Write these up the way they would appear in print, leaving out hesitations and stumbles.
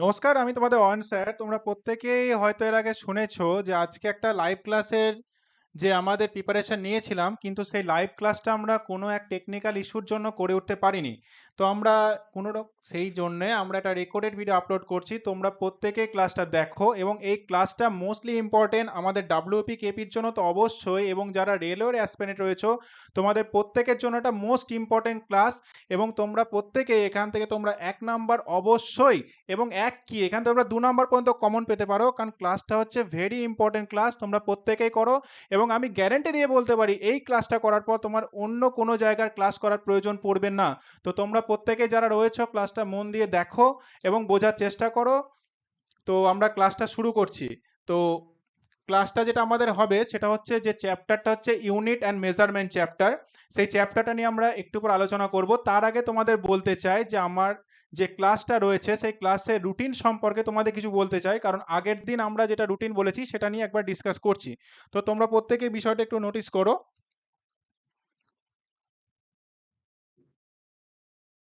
নমস্কার, আমি তোমাদের অয়ন স্যার। তোমরা প্রত্যেকেই হয়তো এর আগে শুনেছো যে আজকে একটা লাইভ ক্লাসের যে আমাদের প্রিপারেশন নিয়েছিলাম, কিন্তু সেই লাইভ ক্লাসটা আমরা কোনো এক টেকনিক্যাল ইস্যুর জন্য করে উঠতে পারিনি। তো আমরা সেই জন্যে আমরা একটা রেকর্ডেড ভিডিও আপলোড করছি। তোমরা প্রত্যেকেই ক্লাসটা দেখো, এবং এই ক্লাসটা মোস্টলি ইম্পর্টেন্ট আমাদের ডাব্লিউপি কেপির জন্য তো অবশ্যই, এবং যারা রেলওয়ের অ্যাসপিরেন্ট রয়েছো তোমাদের প্রত্যেকের জন্য একটা মোস্ট ইম্পর্টেন্ট ক্লাস। এবং তোমরা প্রত্যেকে এখান থেকে তোমরা 1 নাম্বার অবশ্যই, এবং এখান থেকে তোমরা 2 নাম্বার পর্যন্ত কমন পেতে পারো, কারণ ক্লাসটা হচ্ছে ভেরি ইম্পর্টেন্ট ক্লাস। তোমরা প্রত্যেকেই করো, এবং আমি গ্যারেন্টি দিয়ে বলতে পারি এই ক্লাসটা করার পর তোমার অন্য কোনো জায়গার ক্লাস করার প্রয়োজন পড়বে না। তো তোমরা প্রত্যেকে যারা রয়েছো ক্লাসটা মন দিয়ে দেখো এবং বোঝার চেষ্টা করো। তো আমরা ক্লাসটা শুরু করছি। তো ক্লাসটা যেটা আমাদের হবে সেটা হচ্ছে, যে চ্যাপ্টারটা হচ্ছে ইউনিট অ্যান্ড মেজারমেন্ট চ্যাপ্টার। সেই চ্যাপ্টারটা নিয়ে আমরা একটু পর আলোচনা করব। তার আগে তোমাদের বলতে চাই যে আমার যে ক্লাসটা রয়েছে সেই ক্লাসের রুটিন সম্পর্কে তোমাদের কিছু বলতে চাই, কারণ আগের দিন আমরা যেটা রুটিন বলেছি সেটা নিয়ে একবার ডিসকাস করছি। তো তোমরা প্রত্যেকেই বিষয়টা একটু নোটিস করো।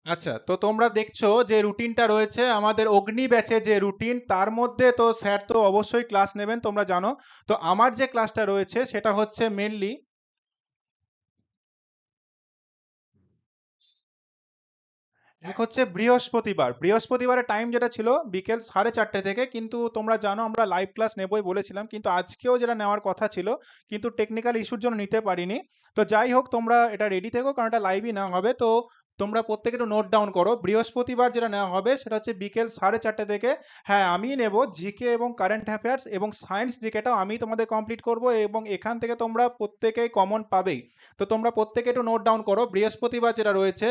আচ্ছা, তো তোমরা দেখছো যে রুটিনটা রয়েছে আমাদের অগ্নি ব্যাচে, যে রুটিন তার মধ্যে তো স্যার তো অবশ্যই ক্লাস নেবেন তোমরা জানো। তো আমার যে ক্লাসটা রয়েছে সেটা হচ্ছে মেনলি, এক হচ্ছে বৃহস্পতিবারের টাইম যেটা ছিল বিকেল 4:30 থেকে, কিন্তু তোমরা জানো আমরা লাইভ ক্লাস নেবই বলেছিলাম, কিন্তু আজকেও যেটা নেওয়ার কথা ছিল কিন্তু টেকনিক্যাল ইস্যুর জন্য নিতে পারিনি। তো যাই হোক, তোমরা এটা রেডি থেকো, কারণ এটা লাইভই নেওয়া হবে। তো তোমরা প্রত্যেকে একটু নোট ডাউন করো, বৃহস্পতিবার যেটা নেওয়া হবে সেটা হচ্ছে বিকেল 4:30 থেকে। হ্যাঁ, আমি নেব জিকে এবং কারেন্ট অ্যাফেয়ার্স, এবং সায়েন্স জিকেটাও আমি তোমাদের কমপ্লিট করব, এবং এখান থেকে তোমরা প্রত্যেকেই কমন পাবেই। তো তোমরা প্রত্যেকে একটু নোট ডাউন করো বৃহস্পতিবার যেটা রয়েছে।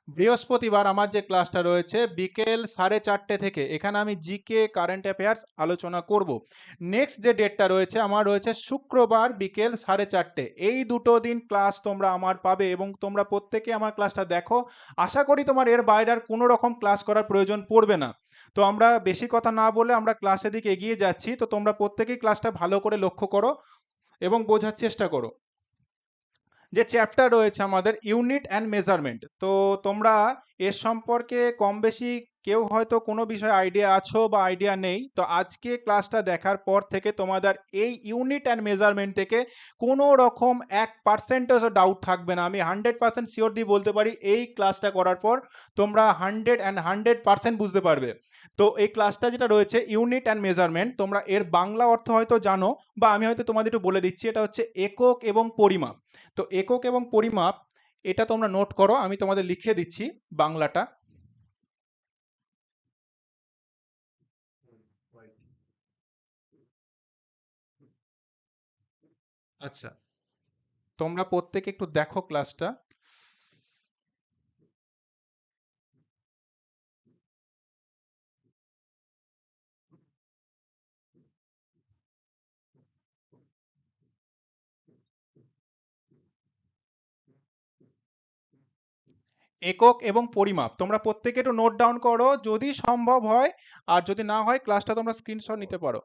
বৃহস্পতিবার আমার যে ক্লাসটা রয়েছে বিকেল 4:30 থেকে, এখানে আমি জিকে কারেন্ট অ্যাফেয়ার্স আলোচনা করব। নেক্সট যে ডেটটা রয়েছে আমার রয়েছে শুক্রবার বিকেল 4:30। এই দুটো দিন ক্লাস তোমরা আমার পাবে, এবং তোমরা প্রত্যেকে আমার ক্লাসটা দেখো। আশা করি তোমার এর বাইরে আর কোনো রকম ক্লাস করার প্রয়োজন পড়বে না। তো আমরা বেশি কথা না বলে আমরা ক্লাসের দিকে এগিয়ে যাচ্ছি। তো তোমরা প্রত্যেকেই ক্লাসটা ভালো করে লক্ষ্য করো এবং বোঝার চেষ্টা করো। যে চ্যাপ্টার রয়েছে আমাদের ইউনিট অ্যান্ড মেজারমেন্ট, তো তোমরা এর সম্পর্কে কম বেশি কেউ হয়তো কোনো বিষয়ে আইডিয়া আছো বা আইডিয়া নেই। তো আজকে ক্লাসটা দেখার পর থেকে তোমাদের এই ইউনিট অ্যান্ড মেজারমেন্ট থেকে কোনো রকম 1%ও ডাউট থাকবে না। আমি 100% শিওর দিয়ে বলতে পারি এই ক্লাসটা করার পর তোমরা 100% বুঝতে পারবে। তো এই ক্লাসটা যেটা রয়েছে ইউনিট অ্যান্ড মেজারমেন্ট, তোমরা এর বাংলা অর্থ হয়তো জানো, বা আমি হয়তো তোমাদের একটু বলে দিচ্ছি। এটা হচ্ছে একক এবং পরিমাপ। তো একক এবং পরিমাপ, এটা তোমরা নোট করো, আমি তোমাদের লিখে দিচ্ছি বাংলাটা। আচ্ছা, তোমরা প্রত্যেকে একটু দেখো ক্লাসটা। একক এবং পরিমাপ তোমরা প্রত্যেকে একটু নোট ডাউন করো যদি সম্ভব হয়, আর যদি না হয় ক্লাসটা তোমরা স্ক্রিনশট নিতে পারো।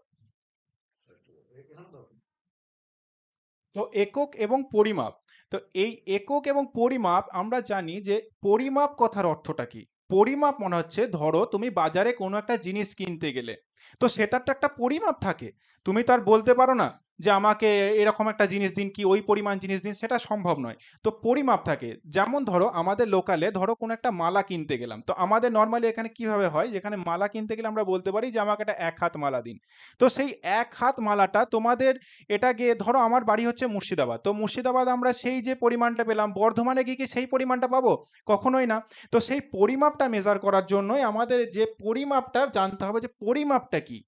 তো একক এবং পরিমাপ, তো এই একক এবং পরিমাপ আমরা জানি যে পরিমাপ কথার অর্থটা কি। পরিমাপ মনে হচ্ছে, ধরো তুমি বাজারে কোনো একটা জিনিস কিনতে গেলে, তো সেটার তো একটা পরিমাপ থাকে। তুমি তো আর বলতে পারো না যে আমাকে এরকম একটা জিনিস দিন, কি ওই পরিমাণ জিনিস দিন, সেটা সম্ভব নয়। তো পরিমাপ থাকে। যেমন ধরো আমাদের লোকালে ধরো কোনো একটা মালা কিনতে গেলাম, তো আমাদের নর্মালি এখানে কিভাবে হয়, যেখানে মালা কিনতে গেলে আমরা বলতে পারি যে আমাকে একটা 1 হাত মালা দিন। তো সেই 1 হাত মালাটা তোমাদের, এটা গিয়ে ধরো আমার বাড়ি হচ্ছে মুর্শিদাবাদ, তো মুর্শিদাবাদ আমরা সেই যে পরিমাণটা পেলাম বর্ধমানে গিয়ে কি সেই পরিমাণটা পাবো? কখনোই না। তো সেই পরিমাপটা মেজার করার জন্যই আমাদের যে পরিমাপটা জানতে হবে, যে পরিমাপটা কি।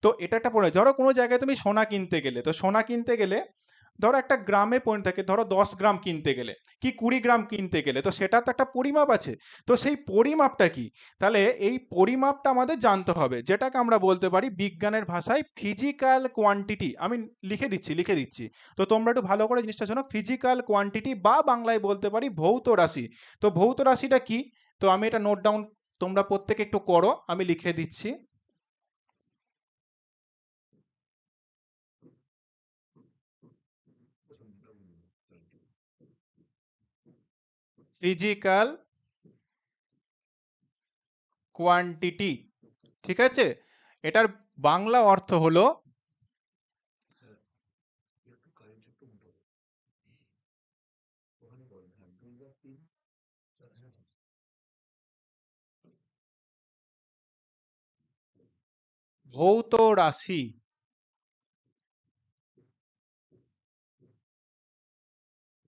তো এটা একটা পড়ে, ধরো কোনো জায়গায় তুমি সোনা কিনতে গেলে, তো সোনা কিনতে গেলে ধরো একটা গ্রামে পয়েন্ট থাকে, ধরো 10 গ্রাম কিনতে গেলে কি 20 গ্রাম কিনতে গেলে, তো সেটা তো একটা পরিমাপ আছে। তো সেই পরিমাপটা কি? তাহলে এই পরিমাপটা আমাদের জানতে হবে, যেটাকে আমরা বলতে পারি বিজ্ঞানের ভাষায় ফিজিক্যাল কোয়ান্টিটি। আমি লিখে দিচ্ছি। তো তোমরা একটু ভালো করে জিনিসটা শোনো, ফিজিক্যাল কোয়ান্টিটি বা বাংলায় বলতে পারি ভৌত রাশি। তো ভৌত রাশিটা কি? তো আমি এটা নোট ডাউন, তোমরা প্রত্যেকে একটু করো, আমি লিখে দিচ্ছি। Physical quantity. ঠিক আছে, এটার বাংলা অর্থ হলো ভৌত রাশি।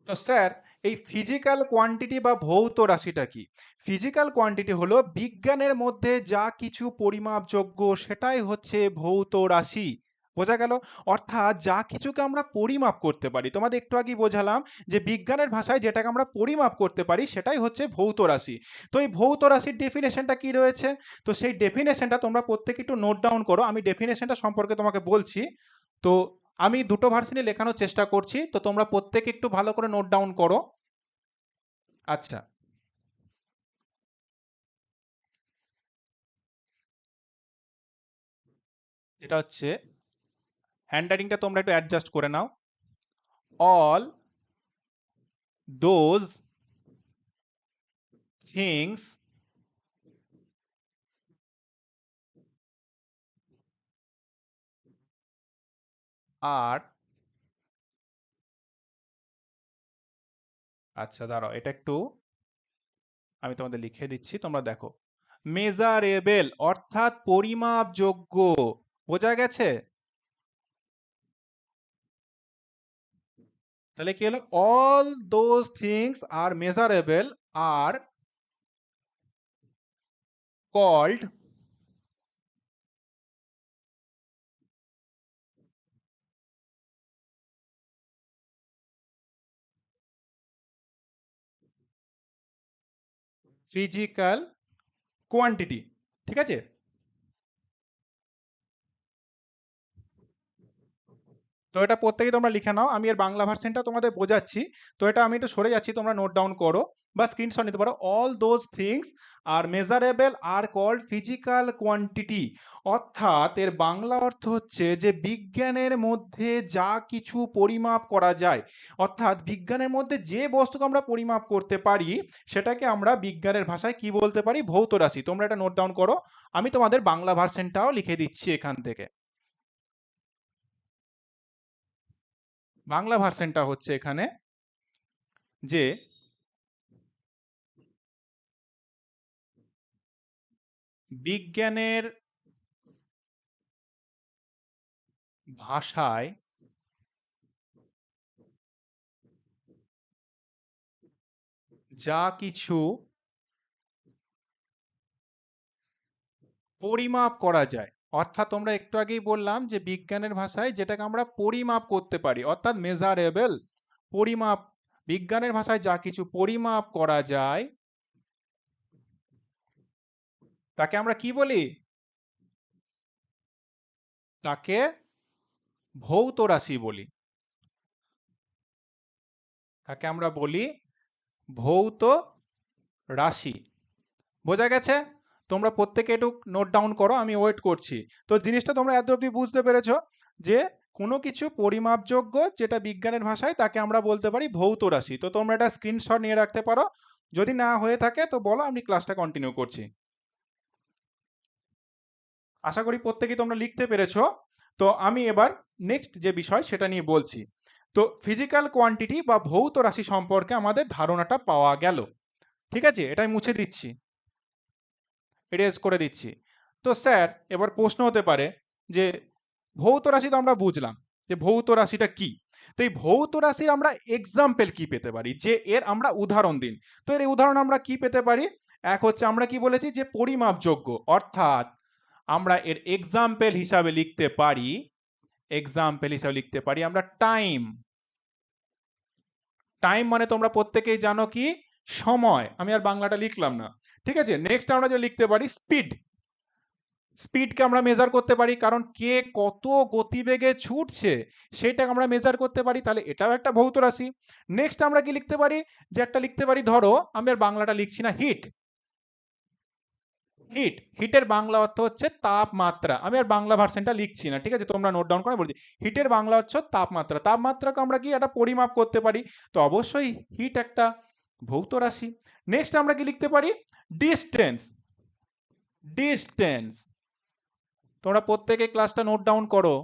তো স্যার, এই ফিজিক্যাল কোয়ান্টিটি বা ভৌত রাশিটা কি? ফিজিক্যাল কোয়ান্টিটি হলো বিজ্ঞানের মধ্যে যা কিছু পরিমাপযোগ্য সেটাই হচ্ছে ভৌত রাশি। বোঝা গেল? অর্থাৎ যা কিছুকে আমরা পরিমাপ করতে পারি, তোমাদের একটু আগেই বোঝালাম যে বিজ্ঞানের ভাষায় যেটাকে আমরা পরিমাপ করতে পারি সেটাই হচ্ছে ভৌত রাশি। তো এই ভৌত রাশির ডেফিনেশনটা কি রয়েছে? তো সেই ডেফিনেশনটা তোমরা প্রত্যেকে একটু নোট ডাউন করো, আমি ডেফিনেশনটা সম্পর্কে তোমাকে বলছি। তো আমি দুটো ভার্সনে লেখানোর চেষ্টা করছি, তো তোমরা প্রত্যেকে একটু ভালো করে নোট ডাউন করো। আচ্ছা, এটা হচ্ছে, হ্যান্ডরাইটিংটা তোমরা একটু অ্যাডজাস্ট করে নাও। অল দোজ থিংস আর, আচ্ছা দাঁড়াও, এটা একটু আমি তোমাদের লিখে দিচ্ছি, তোমরা দেখো। মেজারেবল অর্থাৎ পরিমাপযোগ্য। বোঝা গেছে? তাহলে কি হলো? All those things are measurable are called physical quantity. ঠিক আছে, তো এটা প্রত্যেকেই তোমরা লিখে নাও, আমি এর বাংলা ভার্সনটা তোমাদের বোঝাচ্ছি। তো এটা আমি একটু সরে যাচ্ছি, তোমরা নোট ডাউন করো বা স্ক্রিনশট নিতে পারো। All those things are measurable are called physical quantity. অর্থাৎ এর বাংলা অর্থ হচ্ছে যে বিজ্ঞানের মধ্যে যা কিছু পরিমাপ করা যায়, অর্থাৎ বিজ্ঞানের মধ্যে যে বস্তুকে আমরা পরিমাপ করতে পারি সেটাকে আমরা বিজ্ঞানের ভাষায় কি বলতে পারি? ভৌত রাশি। তোমরা এটা নোট ডাউন করো, আমি তোমাদের বাংলা ভার্সনটাও লিখে দিচ্ছি এখান থেকে। বাংলা ভার্সনটা হচ্ছে এখানে যে বিজ্ঞানের ভাষায় যা কিছু পরিমাপ করা যায়, অর্থাৎ তোমরা একটু আগেই বললাম যে বিজ্ঞানের ভাষায় যেটাকে আমরা পরিমাপ করতে পারি অর্থাৎ মেজারেবল, পরিমাপ, বিজ্ঞানের ভাষায় যা কিছু পরিমাপ করা যায় তাকে আমরা কি বলি? তাকে ভৌত রাশি বলি। তাকে আমরা বলি ভৌত রাশি। বোঝা গেছে? তোমরা প্রত্যেকে একটু নোট ডাউন করো, আমি ওয়েট করছি। তো জিনিসটা তোমরা এত অবধি বুঝতে পেরেছো যে কোনো কিছু পরিমাপযোগ্য যেটা বিজ্ঞানের ভাষায় তাকে আমরা বলতে পারি ভৌত রাশি। তো তোমরা এটা স্ক্রিনশট নিয়ে রাখতে পারো, যদি না হয়ে থাকে তো বলো, আমি ক্লাসটা কন্টিনিউ করছি। আশা করি প্রত্যেকেই তোমরা লিখতে পেরেছো। তো আমি এবার নেক্সট যে বিষয় সেটা নিয়ে বলছি। তো ফিজিক্যাল কোয়ান্টিটি বা ভৌত রাশি সম্পর্কে আমাদের ধারণাটা পাওয়া গেল। ঠিক আছে, এটাই মুছে দিচ্ছি, এরেজ করে দিচ্ছি। তো স্যার, এবার প্রশ্ন হতে পারে যে ভৌত রাশি তো আমরা বুঝলাম যে ভৌত রাশিটা কি, তো এই ভৌত রাশির আমরা এক্সাম্পল কি পেতে পারি, যে এর আমরা উদাহরণ দিন। তো এর উদাহরণ আমরা কি পেতে পারি? এক হচ্ছে আমরা কি বলেছি যে পরিমাপযোগ্য, অর্থাৎ আমরা এর এক্সাম্পল হিসাবে লিখতে পারি, এক্সাম্পল হিসাবে লিখতে পারি আমরা টাইম। টাইম মানে তোমরা প্রত্যেকেই জানো কি? সময়। আমি আর বাংলাটা লিখলাম না। ঠিক আছে, নেক্সট আমরা যে লিখতে পারি স্পিড। স্পিডকে আমরা মেজার করতে পারি, কারণ কে কত গতিবেগে ছুটছে সেটাকে আমরা মেজার করতে পারি, তাহলে এটাও একটা ভৌত রাশি। নেক্সট আমরা কি লিখতে পারি? যে একটা লিখতে পারি, ধরো আমি আর বাংলাটা লিখছি না, হিট। হিট, হিটের বাংলা অর্থ হচ্ছে তাপমাত্রা। আমি আর বাংলা ভার্সনটা লিখছি না, ঠিক আছে, তোমরা নোট ডাউন করে বলছি। হিটের বাংলা হচ্ছে তাপমাত্রা। তাপমাত্রাকে আমরা কি একটা পরিমাপ করতে পারি, তো অবশ্যই হিট একটা ভৌত রাশি। নেক্সট আমরা কি লিখতে পারি? ডিস্টেন্স। ডিস্টেন্স। তোমরা প্রত্যেকে ক্লাসটা নোট ডাউন করো।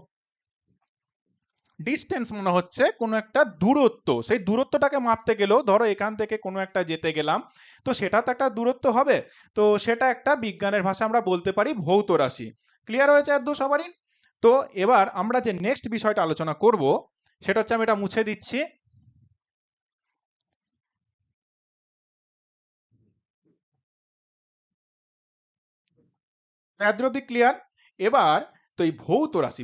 ডিস্টেন্স মনে হচ্ছে কোনো একটা দূরত্ব, সেই দূরত্বটাকে মাপতে গেলেও ধরো এখান থেকে কোনো একটা যেতে গেলাম, তো সেটা তো একটা দূরত্ব হবে, তো সেটা একটা বিজ্ঞানের ভাষা আমরা বলতে পারি ভৌত রাশি। ক্লিয়ার হয়েছে একদম সবারই? তো এবার আমরা যে নেক্সট বিষয়টা আলোচনা করব সেটা হচ্ছে, আমি এটা মুছে দিচ্ছি। এত অব্দি ক্লিয়ার? এবার তো এই ভৌত রাশি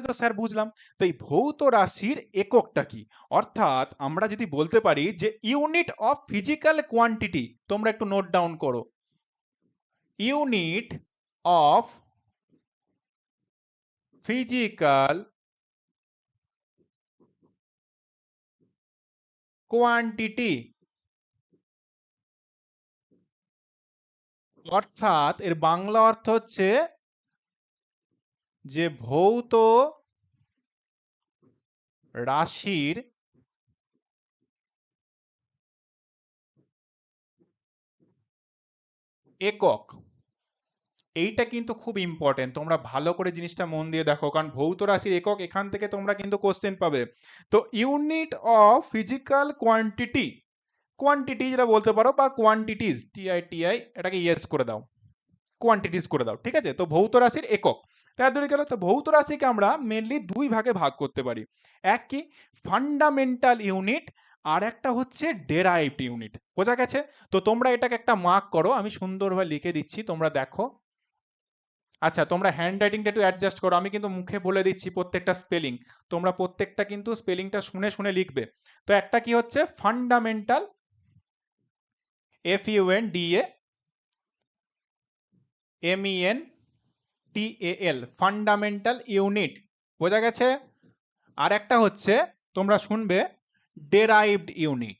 তো স্যার বুঝলাম, তো এই ভৌত রাশির এককটা কি? অর্থাৎ আমরা যদি বলতে পারি যে ইউনিট অফ ফিজিক্যাল কোয়ান্টিটি, তোমরা একটু নোট ডাউন করো, ইউনিট অফ ফিজিক্যাল কোয়ান্টিটি, অর্থাৎ এর বাংলা অর্থ হচ্ছে যে ভৌত রাশির একক। এইটা কিন্তু খুব ইম্পর্টেন্ট, তোমরা ভালো করে জিনিসটা মন দিয়ে দেখো, কারণ ভৌত রাশির একক এখান থেকে তোমরা কিন্তু কোশ্চেন পাবে। তো unit of physical quantity, quantity যেটা বলতে পারো, বা কোয়ান্টিটিস, টিআই এটাকে ইয়েস করে দাও, কোয়ান্টিটিস করে দাও, ঠিক আছে? তো ভৌত রাশির একক তাই ধরে গেল। তো ভৌত রাশিকে আমরা মেনলি দুই ভাগে ভাগ করতে পারি, এক কি ফান্ডামেন্টাল ইউনিট, আর একটা হচ্ছে ডেরাইভড ইউনিট। বোঝা গেছে? তো তোমরা এটাকে একটা মার্ক করো, আমি সুন্দরভাবে লিখে দিচ্ছি, তোমরা দেখো। আচ্ছা, তোমরা হ্যান্ড রাইটিংটা একটু অ্যাডজাস্ট করো, আমি কিন্তু মুখে বলে দিচ্ছি প্রত্যেকটা স্পেলিং, তোমরা প্রত্যেকটা কিন্তু স্পেলিংটা শুনে শুনে লিখবে। তো একটা কি হচ্ছে fundamental, FUNDA MENTAL, fundamental unit. বোঝা গেছে? আর একটা হচ্ছে, তোমরা শুনবে ডেরাইভড ইউনিট,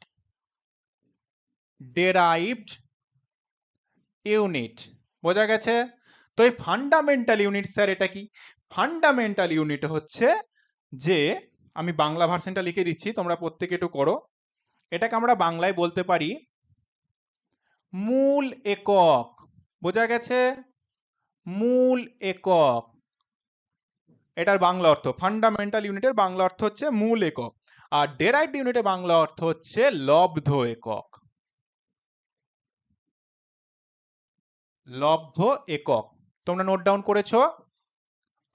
ডেরাইভড ইউনিট। বোঝা গেছে? তো এই ফান্ডামেন্টাল ইউনিট স্যার এটা কি? ফান্ডামেন্টাল ইউনিট হচ্ছে যে, আমি বাংলা ভার্সনটা লিখে দিচ্ছি, তোমরা প্রত্যেকে একটু করো। এটাকে আমরা বাংলায় বলতে পারি মূল একক। বোঝা গেছে? মূল একক, এটার বাংলা অর্থ। ফান্ডামেন্টাল ইউনিটের বাংলা অর্থ হচ্ছে মূল একক, আর ডেরাইভড ইউনিটের বাংলা অর্থ হচ্ছে লব্ধ একক। লব্ধ একক, তোমরা নোট ডাউন করেছো?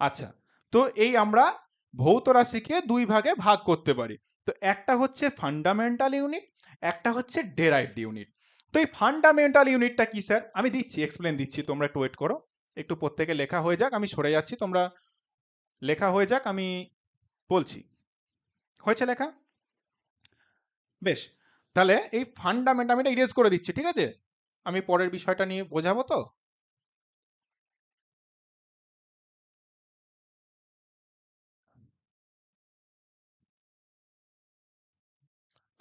আচ্ছা, তো এই আমরা ভৌত রাশিকে দুই ভাগে ভাগ করতে পারি। তো একটা হচ্ছে ফান্ডামেন্টাল ইউনিট, একটা হচ্ছে ডেরাইভড ইউনিট। তো এই ফান্ডামেন্টাল ইউনিটটা কি স্যার? আমি দিচ্ছি, এক্সপ্লেন দিচ্ছি, তোমরা একটু ওয়েট করো, একটু প্রত্যেকে লেখা হয়ে যাক, আমি সরে যাচ্ছি, তোমরা লেখা হয়ে যাক, আমি বলছি। হয়েছে লেখা? বেশ, তাহলে এই ফান্ডামেন্টাল আমি এটা ইরেজ করে দিচ্ছি, ঠিক আছে? আমি পরের বিষয়টা নিয়ে বোঝাবো। তো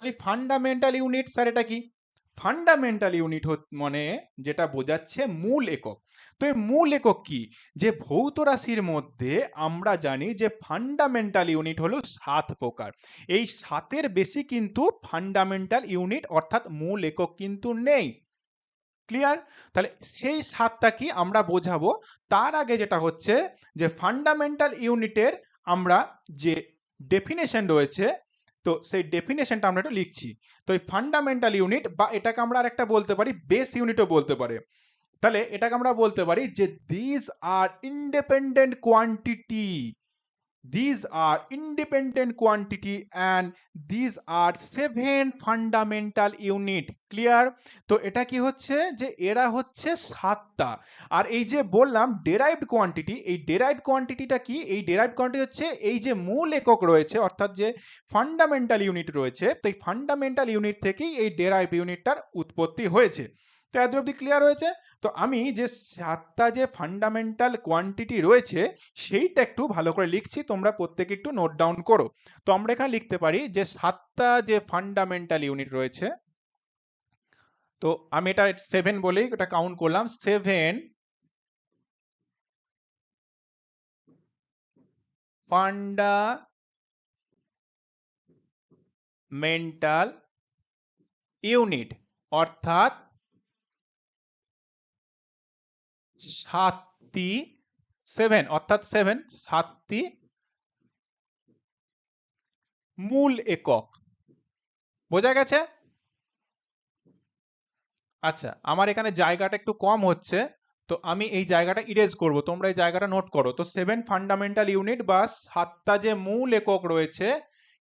এই ফান্ডামেন্টাল ইউনিট স্যার এটা কি? ফান্ডামেন্টাল ইউনিট মানে যেটা বোঝাচ্ছে মূল একক। তো এই মূল একক কি? যে ভৌত রাশির মধ্যে আমরা জানি যে ফান্ডামেন্টাল ইউনিট হলো 7 প্রকার, এই 7-এর বেশি কিন্তু ফান্ডামেন্টাল ইউনিট অর্থাৎ মূল একক কিন্তু নেই। ক্লিয়ার? তাহলে সেই 7টা কি আমরা বোঝাবো, তার আগে যেটা হচ্ছে যে ফান্ডামেন্টাল ইউনিটের আমরা যে ডেফিনেশন রয়েছে, তো সেই ডেফিনেশনটা আমরা একটু লিখছি। তো এই ফান্ডামেন্টাল ইউনিট, বা এটাকে আমরা আরেকটা বলতে পারি বেস ইউনিটও বলতে পারে, তাহলে এটাকে আমরা বলতে পারি যে this are independent quantity, these are independent quantity and these are 7 fundamental unit। Clear? তো এটা কি হচ্ছে যে এরা হচ্ছে 7টা। আর এই যে বললাম ডেরাইভড কোয়ান্টিটি, এই ডেরাইভড কোয়ান্টিটিটা কি? এই ডেরাইভড কোয়ান্টিটি হচ্ছে এই যে মূল একক রয়েছে, অর্থাৎ যে ফান্ডামেন্টাল ইউনিট রয়েছে, তো এই ফান্ডামেন্টাল ইউনিট থেকেই এই ডেরাইভড ইউনিটটার উৎপত্তি হয়েছে। তো এত অবধি ক্লিয়ার হয়েছে? তো আমি যে 7টা যে ফান্ডামেন্টাল কোয়ান্টিটি রয়েছে সেইটা একটু ভালো করে লিখছি, তোমরা প্রত্যেকে একটু নোট ডাউন করো। তো আমরা এখানে লিখতে পারি যে 7টা যে ফান্ডামেন্টাল ইউনিট রয়েছে, তো আমি এটা 7 বলেই এটা কাউন্ট করলাম, 7 ফান্ডামেন্টাল ইউনিট, অর্থাৎ সাতটি, 7 অর্থাৎ 7 সাতটি মূল একক। বোঝা গেছে? আচ্ছা, আমার এখানে জায়গাটা একটু কম হচ্ছে, তো আমি এই জায়গাটা ইরেজ করব, তোমরা এই জায়গাটা নোট করো। তো 7 ফান্ডামেন্টাল ইউনিট বা 7টা যে মূল একক রয়েছে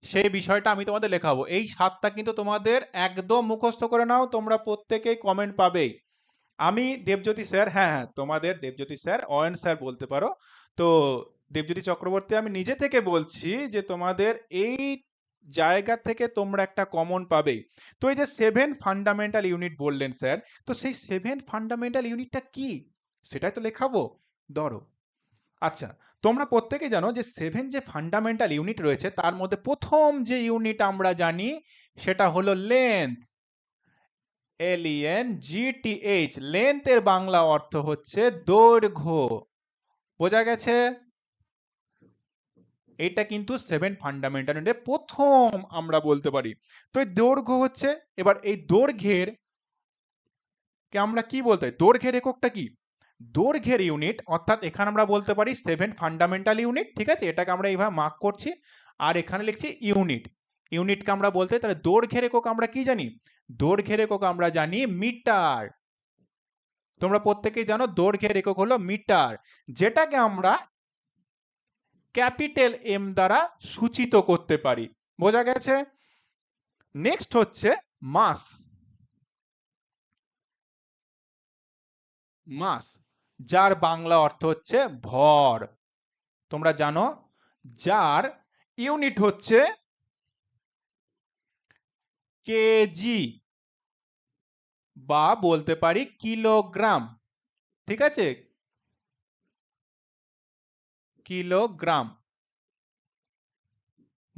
সেই বিষয়টা আমি তোমাদের লেখাবো। এই 7টা কিন্তু তোমাদের একদম মুখস্থ করে নাও, তোমরা প্রত্যেকেই কমেন্ট পাবেই। আমি দেবজ্যোতি স্যার, হ্যাঁ হ্যাঁ তোমাদের দেবজ্যোতি স্যার, অয়ন স্যার বলতে পারো। তো দেবজ্যোতি চক্রবর্তী আমি নিজে থেকে বলছি যে তোমাদের এই জায়গা থেকে তোমরা একটা কমন পাবেই। তো এই যে 7 ফান্ডামেন্টাল ইউনিট বললেন স্যার, তো সেই 7 ফান্ডামেন্টাল ইউনিটটা কি সেটাই তো লেখাবো। ধরো, আচ্ছা, তোমরা প্রত্যেকে জানো যে 7 যে ফান্ডামেন্টাল ইউনিট রয়েছে তার মধ্যে প্রথম যে ইউনিট আমরা জানি সেটা হলো লেন্থ। LENGTH, লেন্থের বাংলা অর্থ হচ্ছে দৈর্ঘ্য। বোঝা গেছে? এটা কিন্তু 7 ফান্ডামেন্টাল ইউনিটের প্রথম আমরা বলতে পারি। তো এই দৈর্ঘ্য হচ্ছে, এবার এই দৈর্ঘ্যের কে আমরা কি বলতে পারি, দৈর্ঘ্যের এককটা কি? দৈর্ঘ্যের ইউনিট, অর্থাৎ এখানে আমরা বলতে পারি 7 ফান্ডামেন্টাল ইউনিট, ঠিক আছে, এটাকে আমরা এইভাবে মার্ক করছি। আর এখানে লিখছি ইউনিট, ইউনিটকে আমরা বলতে, তাহলে দৈর্ঘ্যের একক আমরা কি জানি? দৈর্ঘ্যের একক আমরা জানি মিটার। তোমরা প্রত্যেকেই জানো দৈর্ঘ্যের একক হলো মিটার, যেটাকে আমরা ক্যাপিটাল এম দ্বারা সূচিত করতে পারি। বোঝা গেছে? নেক্সট হচ্ছে মাস। মাস, যার বাংলা অর্থ হচ্ছে ভর। তোমরা জানো যার ইউনিট হচ্ছে কেজি বা বলতে পারি কিলোগ্রাম, ঠিক আছে, কিলোগ্রাম।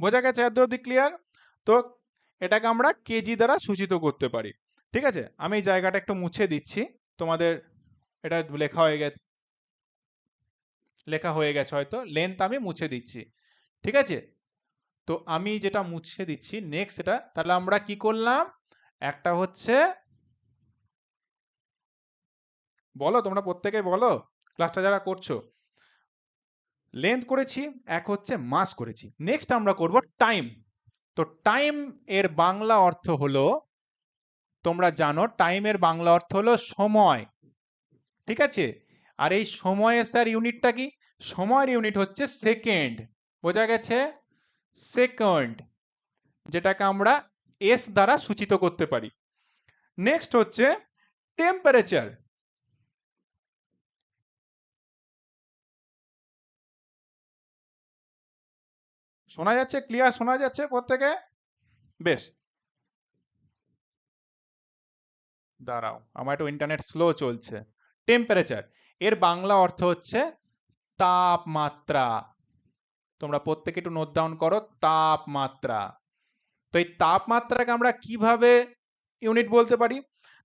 বোঝা গেছে? এত অবধি ক্লিয়ার? তো এটাকে আমরা কেজি দ্বারা সূচিত করতে পারি। ঠিক আছে, আমি এই জায়গাটা একটু মুছে দিচ্ছি, তোমাদের এটা লেখা হয়ে গেছে হয়তো, লেন্থ আমি মুছে দিচ্ছি। ঠিক আছে, তো আমি যেটা মুছে দিচ্ছি নেক্সট, এটা তাহলে আমরা কি করলাম, একটা হচ্ছে, বলো তোমরা প্রত্যেকে বলো, ক্লাসটা যারা করছো, লেন্থ করেছি, এক হচ্ছে মাস করেছি। নেক্সট আমরা করব টাইম। তো টাইম এর বাংলা অর্থ হলো, তোমরা জানো টাইমের বাংলা অর্থ হলো সময়, ঠিক আছে। আর এই সময়ের স্যার ইউনিটটা কি? সময়ের ইউনিট হচ্ছে সেকেন্ড। বোঝা গেছে? সেকেন্ড, যেটাকে আমরা এস দ্বারা সূচিত করতে পারি। নেক্সট হচ্ছে টেম্পারেচার। শোনা যাচ্ছে? ক্লিয়ার শোনা যাচ্ছে প্রত্যেকে? বেশ, দাঁড়াও আমার একটু ইন্টারনেট স্লো চলছে। টেম্পারেচার এর বাংলা অর্থ হচ্ছে তাপমাত্রা। তোমরা প্রত্যেকে একটু নোট ডাউন করো, তাপমাত্রা। তো এই তাপমাত্রাকে আমরা কিভাবে ইউনিট বলতে পারি?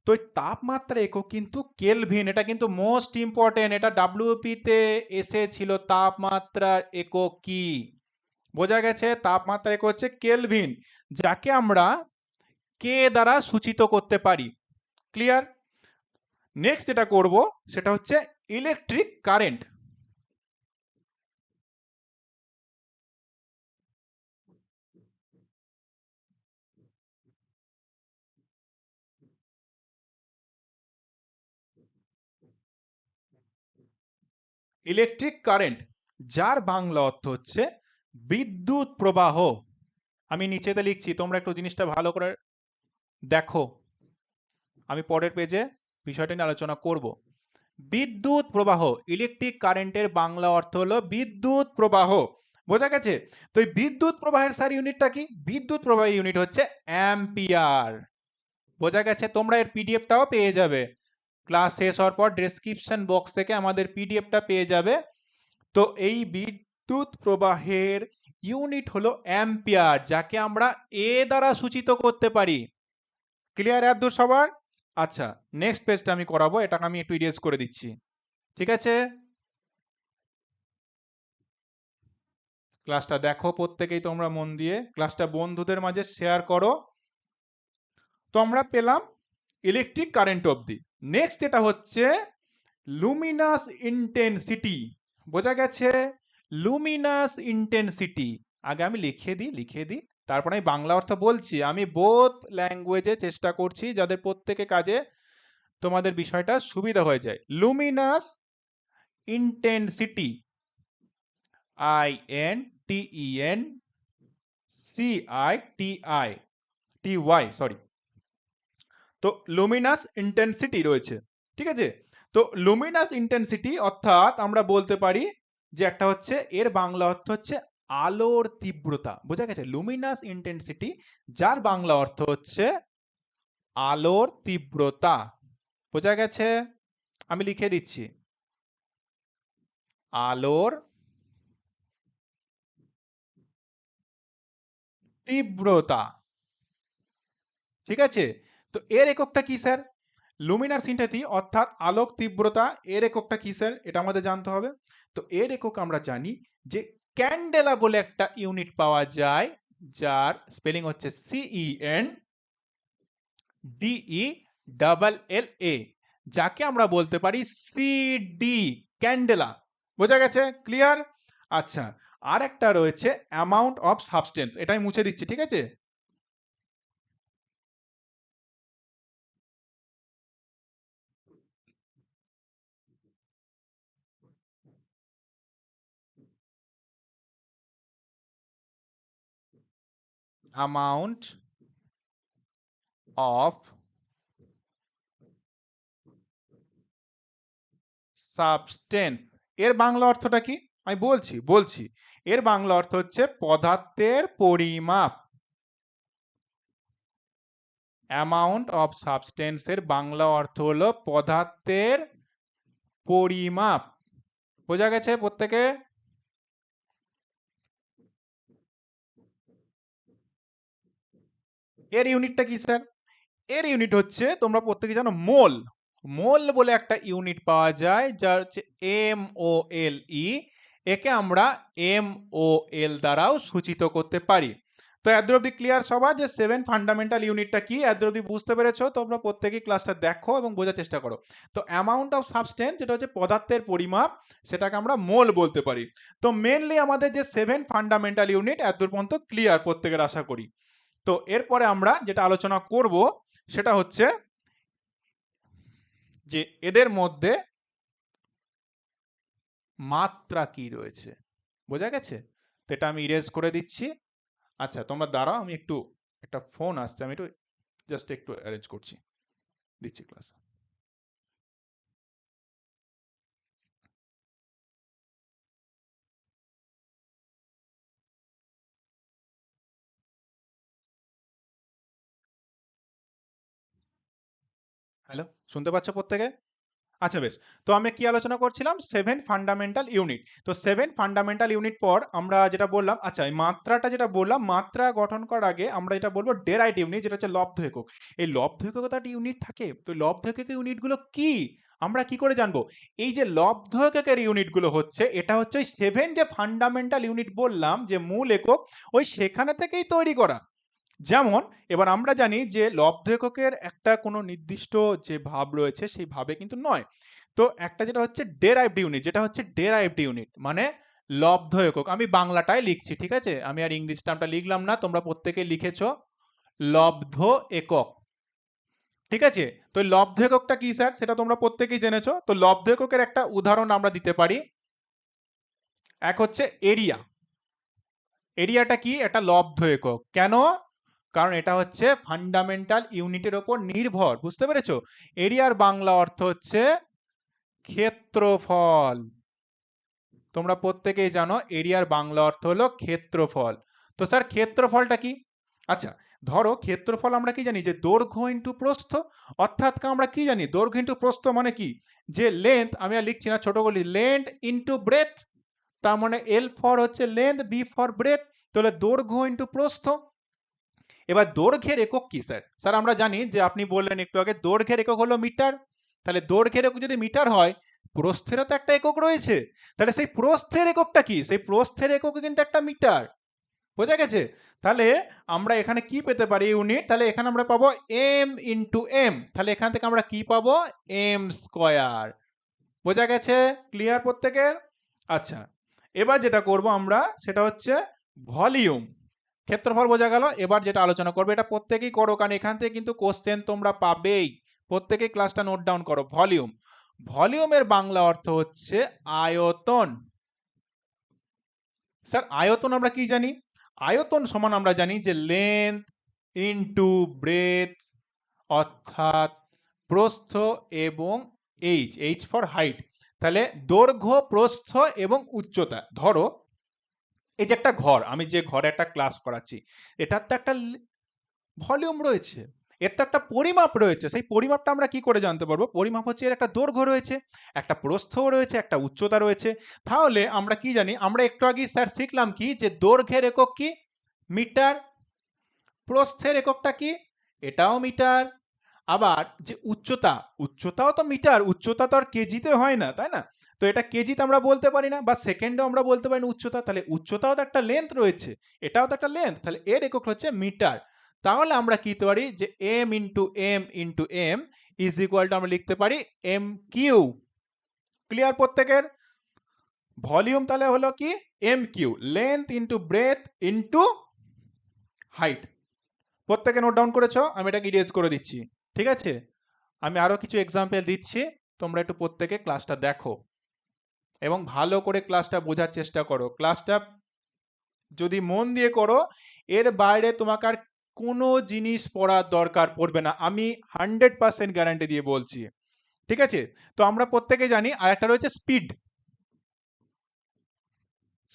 তো এই তাপমাত্রা একক কিন্তু কেলভিন, এটা কিন্তু মোস্ট ইম্পর্টেন্ট, এটা ডাব্লিউপি তে এসেছিল। তাপমাত্রার একক কি? বোঝা গেছে? তাপমাত্রা একক হচ্ছে কেলভিন, যাকে আমরা কে দ্বারা সূচিত করতে পারি। ক্লিয়ার? নেক্সট যেটা করব সেটা হচ্ছে ইলেকট্রিক কারেন্ট। ইলেকট্রিক কারেন্ট, যার বাংলা অর্থ হচ্ছে বিদ্যুৎ প্রবাহ। আমি নিচেতে লিখছি, তোমরা একটু জিনিসটা ভালো করে দেখো, আমি পরের পেজে বিষয়টা নিয়ে আলোচনা করব। বিদ্যুৎ প্রবাহ, ইলেকট্রিক কারেন্টের বাংলা অর্থ হলো বিদ্যুৎ প্রবাহ। বোঝা গেছে? তো এই বিদ্যুৎ প্রবাহের স্যার ইউনিটটা কি? বিদ্যুৎ প্রবাহের ইউনিট হচ্ছে অ্যাম্পিয়ার। বোঝা গেছে? তোমরা এর পিডিএফটাও পেয়ে যাবে, ক্লাস শেষ হওয়ার পর ডেসক্রিপশন বক্স থেকে আমাদের পিডিএফটা পেয়ে যাবে। তো এই বিদ্যুৎ প্রবাহের ইউনিট হলো অ্যাম্পিয়ার, যাকে আমরা এ দ্বারা সূচিত করতে পারি। ক্লিয়ার এত দূর সবার? আচ্ছা, নেক্সট পেজটা আমি করাবো, এটাকে আমি একটু ইরেজ করে দিচ্ছি, ঠিক আছে। ক্লাসটা দেখো প্রত্যেকেই তোমরা মন দিয়ে, ক্লাসটা বন্ধুদের মাঝে শেয়ার করো। তো আমরা পেলাম ইলেকট্রিক কারেন্ট অবধি। নেক্সট যেটা হচ্ছে লুমিনাস ইন্টেন্সিটি, বোঝা গেছে? লুমিনাস ইন্টেন্সিটি, আগে আমি লিখে দিই, তারপরে আমি বাংলা অর্থ বলছি। আমি বোথ ল্যাঙ্গুয়েজে চেষ্টা করছি যাদের প্রত্যেকে কাজে তোমাদের বিষয়টা সুবিধা হয়ে যায়। Luminous intensity, INTENSITI sorry. তো লুমিনাস ইন্টেন্সিটি রয়েছে, ঠিক আছে? তো লুমিনাস ইন্টেন্সিটি অর্থাৎ আমরা বলতে পারি যে একটা হচ্ছে, এর বাংলা অর্থ হচ্ছে আলোর তীব্রতা, বোঝা গেছে? লুমিনাস ইন্টেন্সিটি, যার বাংলা অর্থ হচ্ছে আলোর তীব্রতা, বোঝা গেছে? আমি লিখে দিচ্ছি, আলোর তীব্রতা, ঠিক আছে? তো এর এককটা কি স্যার? লুমিনার সিনথেসি অর্থাৎ আলোক তীব্রতা, এর এককটা কি স্যার? এটা আমাদের জানতে হবে। তো এর একক আমরা জানি যে ক্যান্ডেলা বলে একটা ইউনিট পাওয়া যায়, যার স্পেলিং হচ্ছে CENDELLA, যাকে আমরা বলতে পারি সিডি, ক্যান্ডেলা, বোঝা গেছে? ক্লিয়ার? আচ্ছা, আর একটা রয়েছে অ্যামাউন্ট অফ সাবস্টেন্স, এটা আমি মুছে দিচ্ছি, ঠিক আছে? অ্যামাউন্ট অফ সাবস্টেন্স, এর বাংলা অর্থটা কি? আমি বলছি, এর বাংলা অর্থ হচ্ছে পদার্থের পরিমাপ। অ্যামাউন্ট অফ সাবস্টেন্সের বাংলা অর্থ হলো পদার্থের পরিমাপ, বোঝা গেছে প্রত্যেকে? এর ইউনিটটা কি স্যার? এর ইউনিট হচ্ছে, তোমরা প্রত্যেকে জানো, মোল। মোল বলে একটা ইউনিট পাওয়া যায়, যার হচ্ছে MOLE, একে আমরা MOL দ্বারাও সূচিত করতে পারি। তো এত অবধি ক্লিয়ার সবার যে 7 ফান্ডামেন্টাল ইউনিটটা কি? এত অবধি বুঝতে পেরেছো? তোমরা প্রত্যেকেই ক্লাসটা দেখো এবং বোঝার চেষ্টা করো। তো অ্যামাউন্ট অফ সাবস্টেন্স, যেটা হচ্ছে পদার্থের পরিমাপ, সেটাকে আমরা মোল বলতে পারি। তো মেনলি আমাদের যে 7 ফান্ডামেন্টাল ইউনিট এত দূর পর্যন্ত ক্লিয়ার প্রত্যেকের, আশা করি। তো এরপরে আমরা যেটা আলোচনা করব সেটা হচ্ছে যে এদের মধ্যে মাত্রা কি রয়েছে, বোঝা গেছে? তো এটা আমি ইরেজ করে দিচ্ছি। আচ্ছা, তোমরা দাঁড়াও, আমি একটু, একটা ফোন আসছে, আমি একটু জাস্ট একটু অ্যারেঞ্জ করছি, দিচ্ছি ক্লাস। হ্যালো, শুনতে পাচ্ছ প্রত্যেকে? আচ্ছা, বেশ। তো আমরা কি আলোচনা করছিলাম? 7 ফান্ডামেন্টাল ইউনিট। তো 7 ফান্ডামেন্টাল ইউনিট পর আমরা যেটা বললাম, আচ্ছা এই মাত্রাটা যেটা বললাম, মাত্রা গঠন করার আগে আমরা যেটা বলবো ডেরাইভড ইউনিট, যেটা হচ্ছে লব্ধ একক। এই লব্ধ এককে তো একটা ইউনিট থাকে, তো লব্ধ একক ইউনিটগুলো কি আমরা কি করে জানবো? এই যে লব্ধ এককের ইউনিটগুলো হচ্ছে, এটা হচ্ছে ওই 7 যে ফান্ডামেন্টাল ইউনিট বললাম যে মূল একক, ওই সেখানে থেকেই তৈরি করা। যেমন এবার আমরা জানি যে লব্ধ এককের একটা কোনো নির্দিষ্ট যে ভাব রয়েছে সেই ভাবে কিন্তু নয়। তো একটা যেটা হচ্ছে ডেরাইভড ইউনিট, যেটা হচ্ছে ডেরাইভড ইউনিট মানে লব্ধ একক, আমি বাংলাটাই লিখছি, ঠিক আছে? আমি আর ইংলিশ টার্মটা লিখলাম না, তোমরা প্রত্যেকে লিখেছো লব্ধ একক, ঠিক আছে? তো লব্ধ এককটা কি স্যার, সেটা তোমরা প্রত্যেকেই জেনেছো। তো লব্ধ এককের একটা উদাহরণ আমরা দিতে পারি। এক হচ্ছে এরিয়া। এরিয়াটা কি? এটা লব্ধ একক। কেন? কারণ এটা হচ্ছে ফান্ডামেন্টাল ইউনিটের ওপর নির্ভর, বুঝতে পেরেছো? এরিয়ার বাংলা অর্থ হচ্ছে ক্ষেত্রফল। তোমরা প্রত্যেকেই জানো এরিয়ার বাংলা অর্থ হলো ক্ষেত্রফল। তো স্যার ক্ষেত্রফলটা কি? আচ্ছা, ধরো ক্ষেত্রফল আমরা কি জানি যে দৈর্ঘ্য ইন্টু প্রস্থ, অর্থাৎ আমরা কি জানি দৈর্ঘ্য ইন্টু প্রস্থ মানে কি? যে লেন্থ, আমি আর লিখছি না, ছোট করে লেন্থ ইন্টু ব্রেথ, তার মানে এল ফর হচ্ছে লেন্থ, বি ফর ব্রেথ, তাহলে দৈর্ঘ্য ইন্টু প্রস্থ। এবার দৈর্ঘ্যের একক কি স্যার? স্যার আমরা জানি যে আপনি বললেন একটু আগে দৈর্ঘ্যের একক হলো মিটার, তাহলে দৈর্ঘ্যের একক যদি মিটার হয়, প্রস্থেরও তো একটা একক রয়েছে, তাহলে সেই প্রস্থের এককটা কি? সেই প্রস্থের একক কিন্তু একটা মিটার, বোঝা গেছে? তাহলে আমরা এখানে কি পেতে পারি ইউনিট? তাহলে এখানে আমরা পাবো এম ইন্টু এম, তাহলে এখান থেকে আমরা কি পাবো? এম স্কোয়ার, বোঝা গেছে? ক্লিয়ার প্রত্যেকের? আচ্ছা, এবার যেটা করব আমরা সেটা হচ্ছে ভলিউম। ক্ষেত্রফল বোঝা গেল। এবার যেটা আলোচনা করবো এটা প্রত্যেকেই করো, কারণ এখান থেকে কিন্তু কোশ্চেন তোমরা পাবেই। প্রত্যেকেই ক্লাসটা নোট ডাউন করো। ভলিউম, ভলিউমের বাংলা অর্থ হচ্ছে আয়তন। স্যার আয়তন আমরা কি জানি? আয়তন সমান আমরা জানি যে লেন্থ ইনটু ব্রেথ, অর্থাৎ প্রস্থ এবং এইচ ফর হাইট। তাহলে দৈর্ঘ্য, প্রস্থ এবং উচ্চতা। ধরো এই যে একটা ঘর, আমি যে ঘরে একটা ক্লাস করাচ্ছি, এটার তো একটা ভলিউম রয়েছে, এর তো একটা পরিমাপ রয়েছে। সেই পরিমাপটা আমরা কি করে জানতে পারবো? পরিমাপ হচ্ছে এর একটা দৈর্ঘ্য রয়েছে, একটা প্রস্থও রয়েছে, একটা উচ্চতা রয়েছে। তাহলে আমরা কি জানি? আমরা একটু আগে স্যার শিখলাম কি, যে দৈর্ঘ্যের একক কি? মিটার। প্রস্থের এককটা কি? এটাও মিটার। আবার যে উচ্চতা, উচ্চতাও তো মিটার। উচ্চতা তো আর কেজিতে হয় না, তাই না? তো এটা কেজিতে আমরা বলতে পারি না, বা সেকেন্ডেও আমরা বলতে পারি না উচ্চতা। তাহলে উচ্চতাও তো একটা লেন্থ রয়েছে, এটাও তো একটা লেন্থ। তাহলে এর একক হচ্ছে মিটার। তাহলে আমরা কি লিখতে পারি? যে m into m is equal to আমরা লিখতে পারি এম কিউ। ক্লিয়ার প্রত্যেকের? ভলিউম তাহলে হলো কি? M cube, length into breadth into height. প্রত্যেকে নোট ডাউন করেছো? আমি এটাকে ইরেজ করে দিচ্ছি, ঠিক আছে? আমি আরো কিছু এক্সাম্পল দিচ্ছি, তোমরা একটু প্রত্যেকে ক্লাসটা দেখো এবং ভালো করে ক্লাসটা বোঝার চেষ্টা করো। ক্লাসটা যদি মন দিয়ে করো, এর বাইরে তোমাকে আর কোনো জিনিস পড়ার দরকার পড়বে না, আমি 100% গ্যারান্টি দিয়ে বলছি, ঠিক আছে? তো আমরা প্রত্যেকে জানি আর একটা রয়েছে স্পিড।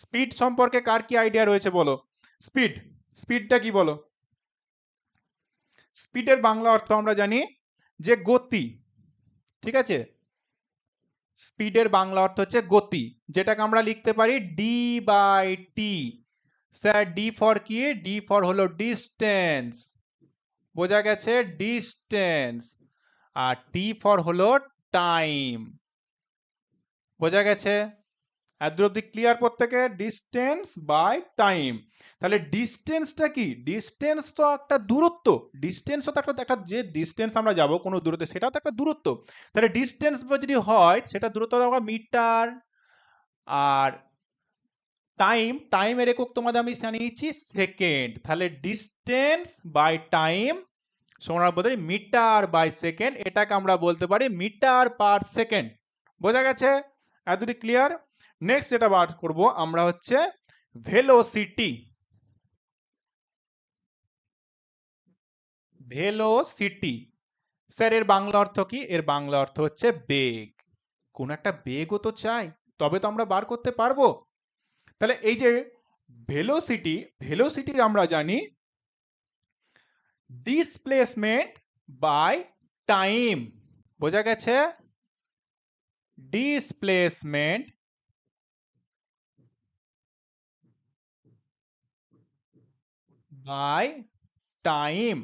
স্পিড সম্পর্কে কার কি আইডিয়া রয়েছে বলো? স্পিড, স্পিডটা কি বলো? স্পিডের বাংলা অর্থ আমরা জানি যে গতি, ঠিক আছে? স্পিডের বাংলা অর্থ হচ্ছে গতি, যেটাকে আমরা লিখতে পারি d by t. Sir d for কি? ডি ফর হলো ডিস্টেন্স, বোঝা গেছে? ডিস্টেন্স। আর টি ফর হলো টাইম, বোঝা গেছে? এত অব্দি ক্লিয়ার প্রত্যেকে? Distance by time. তাহলে ডিস্টেন্সটা কি? ডিস্টেন্স তো একটা দূরত্ব। ডিস্টেন্স তো একটা একটা যে ডিস্টেন্স আমরা যাব কোনো দূরত্বে, সেটাও তো একটা দূরত্ব। তাহলে ডিস্টেন্স যদি হয় সেটা দূরত্ব আমরা মিটার। আর টাইম, টাইমের একক তোমাদের আমি জানিয়েছি সেকেন্ড। তাহলে ডিস্টেন্স বাই টাইম সমান বলতে মিটার বাই সেকেন্ড। এটাকে আমরা বলতে পারি মিটার পার সেকেন্ড। বোঝা গেছে? এতটি ক্লিয়ার? নেক্সট যেটা বার করব আমরা হচ্ছে ভেলোসিটি। ভেলোসিটি স্যার এর বাংলা অর্থ কি? এর বাংলা অর্থ হচ্ছে বেগ। কোন একটা বেগও তো চাই, তবে তো আমরা বার করতে পারবো। তাহলে এই যে ভেলোসিটি, ভেলোসিটির আমরা জানি ডিসপ্লেসমেন্ট বাই টাইম। বোঝা গেছে? Displacement by time.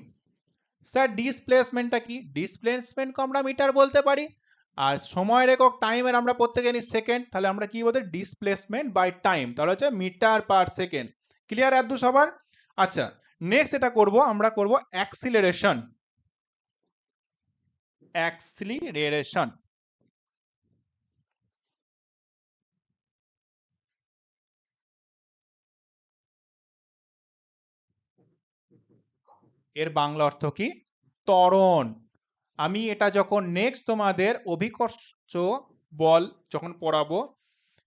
স্যার ডিসপ্লেসমেন্টটা কি? ডিসপ্লেসমেন্টকে আমরা মিটার বলতে পারি, আর সময়ের একক টাইমের আমরা প্রত্যেকে জানি সেকেন্ড। তাহলে আমরা কি বলতে? ডিসপ্লেসমেন্ট বাই টাইম, তাহলে হচ্ছে মিটার পার সেকেন্ড। ক্লিয়ার এত সবার? আচ্ছা, নেক্সট এটা করব আমরা, করব অ্যাক্সিলারেশন। অ্যাক্সিলারেশন এর বাংলা অর্থ কি? ত্বরণ। আমি এটা যখন নেক্সট তোমাদের অভিকর্ষ বল যখন পড়াবো,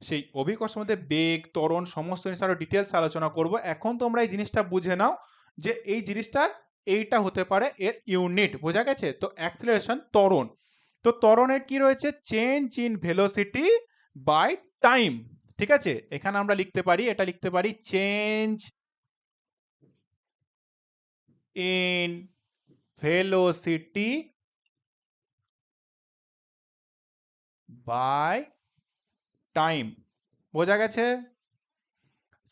সেই অভিকর্ষের মধ্যে বেগ, ত্বরণ সমস্ত জিনিস আরো ডিটেলস আলোচনা করব। এখন তোমরা এই জিনিসটা বুঝে নাও যে এই জিনিসটার এইটা হতে পারে এর ইউনিট। বোঝা গেছে? তো অ্যাক্সিলারেশন ত্বরণ। তো ত্বরণের কি রয়েছে? Change in velocity by time. ঠিক আছে? এখানে আমরা লিখতে পারি, এটা লিখতে পারি change in velocity by time. বোঝা গেছে?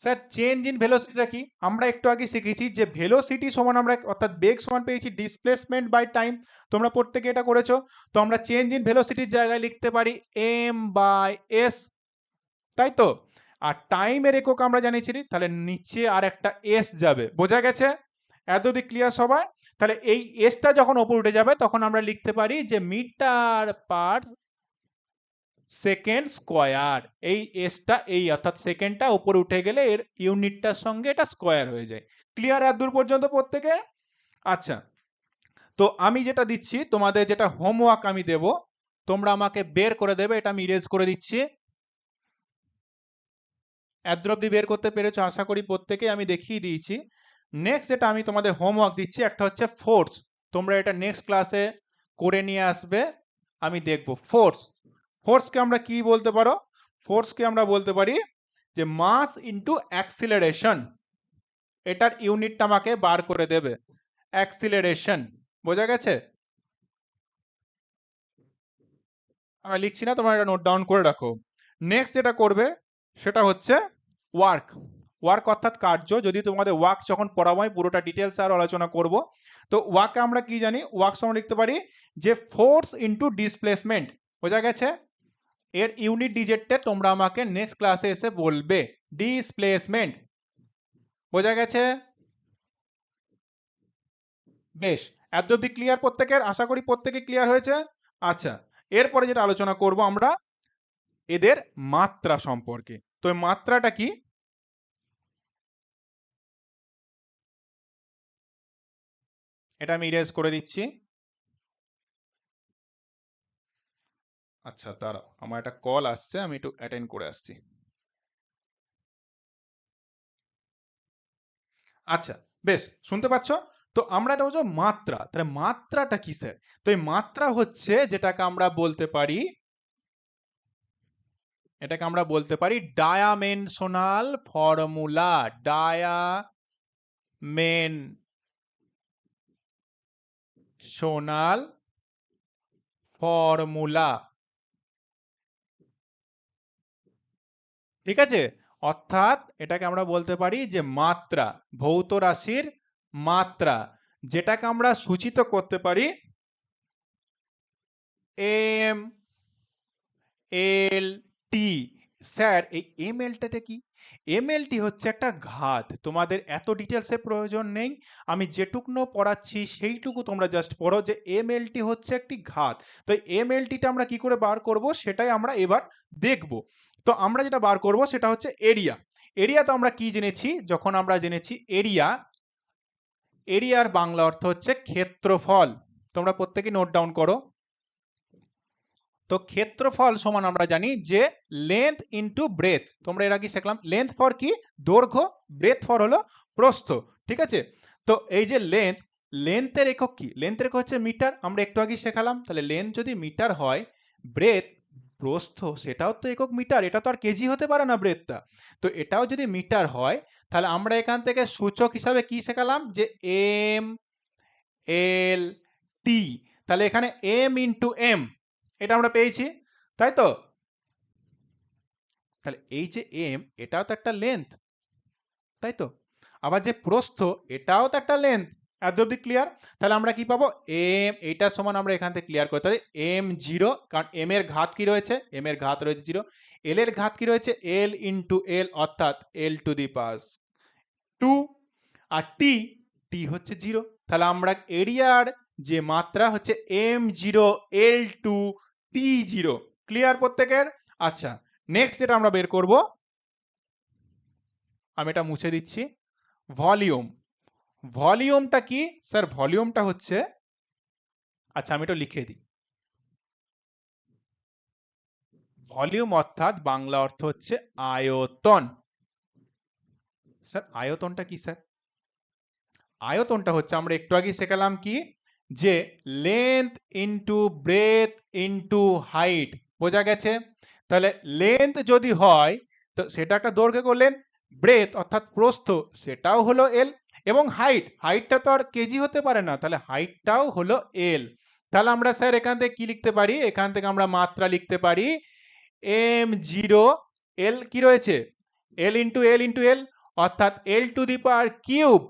স্যার চেঞ্জ ইন ভেলোসিটিটা কি? আমরা একটু আগে শিখেছি যে ভেলোসিটি সমান আমরা, অর্থাৎ বেগ সমান পেয়েছি ডিসপ্লেসমেন্ট বাই টাইম। তোমরা প্রত্যেকে এটা করেছো। তো আমরা চেঞ্জ ইন ভেলোসিটির জায়গায় লিখতে পারি এম বাই এস, তাই তো? আর টাইমের একক আমরা জানিয়েছি, তাহলে নিচে আর একটা এস যাবে। বোঝা গেছে? এতদিক ক্লিয়ার সবার? তাহলে এই এসটা যখন ওপর উঠে যাবে তখন আমরা লিখতে পারি যে মিটার পার সেকেন্ড স্কয়ার। এই এসটা এই অর্থাৎ সেকেন্ডটা উপরে উঠে গেলে এর ইউনিটটার সঙ্গে এটা স্কয়ার হয়ে যায়। ক্লিয়ার এত দূর পর্যন্ত প্রত্যেকে? আচ্ছা, তো আমি যেটা দিচ্ছি তোমাদের, যেটা হোমওয়ার্ক আমি দেব, তোমরা আমাকে বের করে দেবে। এটা আমি ইরেজ করে দিচ্ছি। এত অব্দি বের করতে পেরেছো আশা করি প্রত্যেকে, আমি দেখিয়ে দিয়েছি। নেক্সট যেটা আমি তোমাদের হোমওয়ার্ক দিচ্ছি, একটা হচ্ছে ফোর্স। তোমরা এটা নেক্সট ক্লাসে করে নিয়ে আসবে, আমি দেখব। ফোর্সকে আমরা কি বলতে পারো? ফোর্সকে আমরা বলতে পারি যে মাস ইনটু অ্যাক্সিলারেশন। এটার ইউনিটটা আমাকে বার করে দেবে, অ্যাক্সিলারেশন। বোঝা গেছে? আমি লিখছি না, তোমরা এটা নোট ডাউন করে রাখো। নেক্সট যেটা করবে সেটা হচ্ছে ওয়ার্ক। ওয়ার্ক অর্থাৎ কার্য। যদি তোমাদের ওয়ার্ক যখন পড়াবো আমি পুরোটা ডিটেলস আর আলোচনা করব। তো ওয়ার্কে আমরা কি জানি? ওয়ার্ক আমরা লিখতে পারি যে ফোর্স ইনটু ডিসপ্লেসমেন্ট। বোঝা গেছে? এর ইউনিট ডিজিটটা তোমরা আমাকে নেক্সট ক্লাসে এসে বলবে, ডিসপ্লেসমেন্ট। বোঝা গেছে? বেশ, এত অব্দি ক্লিয়ার প্রত্যেকের? আশা করি প্রত্যেকে ক্লিয়ার হয়েছে। আচ্ছা, এরপরে যেটা আলোচনা করব আমরা এদের মাত্রা সম্পর্কে। তো মাত্রাটা কি? এটা আমি ইরেজ করে দিচ্ছি। আচ্ছা দাঁড়াও, আমার একটা কল আসছে, আমি একটু অ্যাটেন্ড করে আসছি। আচ্ছা, বেশ, শুনতে পাচ্ছ? তো আমরা এটা হচ্ছে মাত্রা। তাহলে মাত্রাটা কি স্যার? তো এই মাত্রা হচ্ছে যেটাকে আমরা বলতে পারি, এটাকে আমরা বলতে পারি ডায়ামেনশনাল ফর্মুলা। ডায়ামেনশনাল ফর্মুলা। ঠিক আছে? অর্থাৎ এটাকে আমরা বলতে পারি যে মাত্রা, ভৌত রাশির মাত্রা, যেটাকে আমরা সূচিত করতে পারি এম এল টি। স্যার এই এম এলটা কি? এম এলটি হচ্ছে একটা ঘাত। তোমাদের এত ডিটেলসের প্রয়োজন নেই, আমি যেটুকুনো পড়াচ্ছি সেইটুকু তোমরা জাস্ট পড়ো যে এম এলটি হচ্ছে একটি ঘাত। তো এম এলটিটা আমরা কি করে বার করব সেটাই আমরা এবার দেখব। তো আমরা যেটা বার করব সেটা হচ্ছে এরিয়া। এরিয়া তো আমরা কি জেনেছি? যখন আমরা জেনেছি এরিয়া, এরিয়ার বাংলা অর্থ হচ্ছে ক্ষেত্রফল। তোমরা প্রত্যেকে নোট ডাউন করো। তো ক্ষেত্রফল সমান আমরা জানি যে লেন্থ ইনটু ব্রেথ। তোমরা এর আগে শিখলাম লেন্থ ফর কি? দৈর্ঘ্য, ব্রেথ ফর হলো প্রস্থ। ঠিক আছে? তো এই যে লেন্থ, লেন্থের একক কি? লেন্থের একক হচ্ছে মিটার, আমরা একটু আগে শেখালাম। তাহলে লেন্থ যদি মিটার হয়, ব্রেথ প্রস্থ সেটাও তো একক মিটার, এটা তো আর কেজি হতে পারে না ব্রেথটা। তো এটাও যদি মিটার হয়, তাহলে আমরা এখান থেকে সূচক হিসাবে কি শেখালাম? যে এম এল টি। তাহলে এখানে এম ইন্টু এম, এটা আমরা পেয়েছি, তাই তো? তাহলে এই যে এম, এটাও তো একটা লেন্থ, তাই তো? আবার যে প্রস্থ, এটাও তো একটা লেন্থ। এত অব্দি ক্লিয়ার? তাহলে আমরা কি পাবো? এম, এইটা সমান আমরা এখান থেকে ক্লিয়ার করতে পারি এম জিরো, কারণ এম এর ঘাত কি রয়েছে? এম এর ঘাত রয়েছে জিরো। এল এর ঘাত কি রয়েছে? এল ইন্টু এল, অর্থাৎ এল টু দি পাওয়ার 2। আর টি, টি হচ্ছে জিরো। তাহলে আমরা এরিয়ার যে মাত্রা হচ্ছে M zero L two T zero. Clear প্রত্যেকের? আচ্ছা, নেক্সট যেটা আমরা বের করব, আমি এটা মুছে দিচ্ছি, ভলিউম। ভলিউমটা কি স্যার? ভলিউমটা হচ্ছে, আচ্ছা আমি এটা লিখে দিই, ভলিউম অর্থাৎ বাংলা অর্থ হচ্ছে আয়তন। স্যার আয়তনটা কি স্যার? আয়তনটা হচ্ছে আমরা একটু আগে শেখালাম কি? যে length into breadth into height. বোঝা গেছে? তাহলে লেন্থ যদি হয় তো সেটা একটা দৈর্ঘ্য করলেন, ব্রেথ অর্থাৎ প্রস্থ সেটাও হলো এল, এবং হাইট, হাইটটা তো আর কেজি হতে পারে না, তাহলে হাইটটাও হলো এল। তাহলে আমরা স্যার এখান থেকে কি লিখতে পারি? এখান থেকে আমরা মাত্রা লিখতে পারি এম জিরো, এল কি রয়েছে? এল ইন্টু এল ইন্টু এল, অর্থাৎ L to the power cube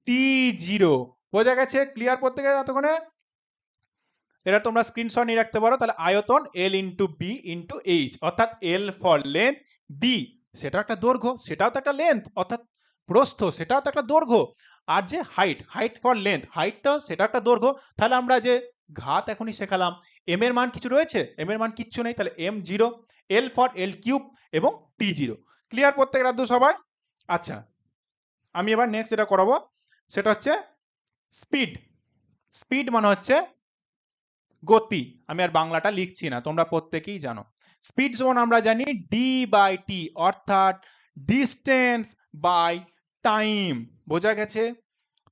T zero. বোঝা গেছে? ক্লিয়ার প্রত্যেকে এতক্ষণে? এটা তোমরা স্ক্রিনশট নিয়ে রাখতে পারো। তাহলে আয়তন L into B into H, অর্থাৎ এল ফর লেন্থ, বি সেটা একটা দৈর্ঘ্য, সেটাও তো একটা লেন্থ, অর্থাৎ প্রস্থ সেটাও তো একটা দৈর্ঘ্য। আর যে হাইট, হাইট ফর লেন্থ, হাইটটাও সেটা একটা দৈর্ঘ্য। তাহলে আমরা যে ঘাত এখনই শেখালাম এম এর মান কিছু রয়েছে? এম এর মান কিচ্ছু নেই, তাহলে M zero, L for L cube এবং টি জিরো। ক্লিয়ার প্রত্যেক রাজ্য সবার? আচ্ছা, আমি এবার নেক্সট যেটা করাবো সেটা হচ্ছে স্পিড। স্পিড মানে হচ্ছে গতি। আমি আর বাংলাটা লিখছি না, তোমরা প্রত্যেকেই জানো। স্পিড সমান আমরা জানি ডি বাই টি, অর্থাৎ ডিস্টেন্স বাই টাইম। বোঝা গেছে?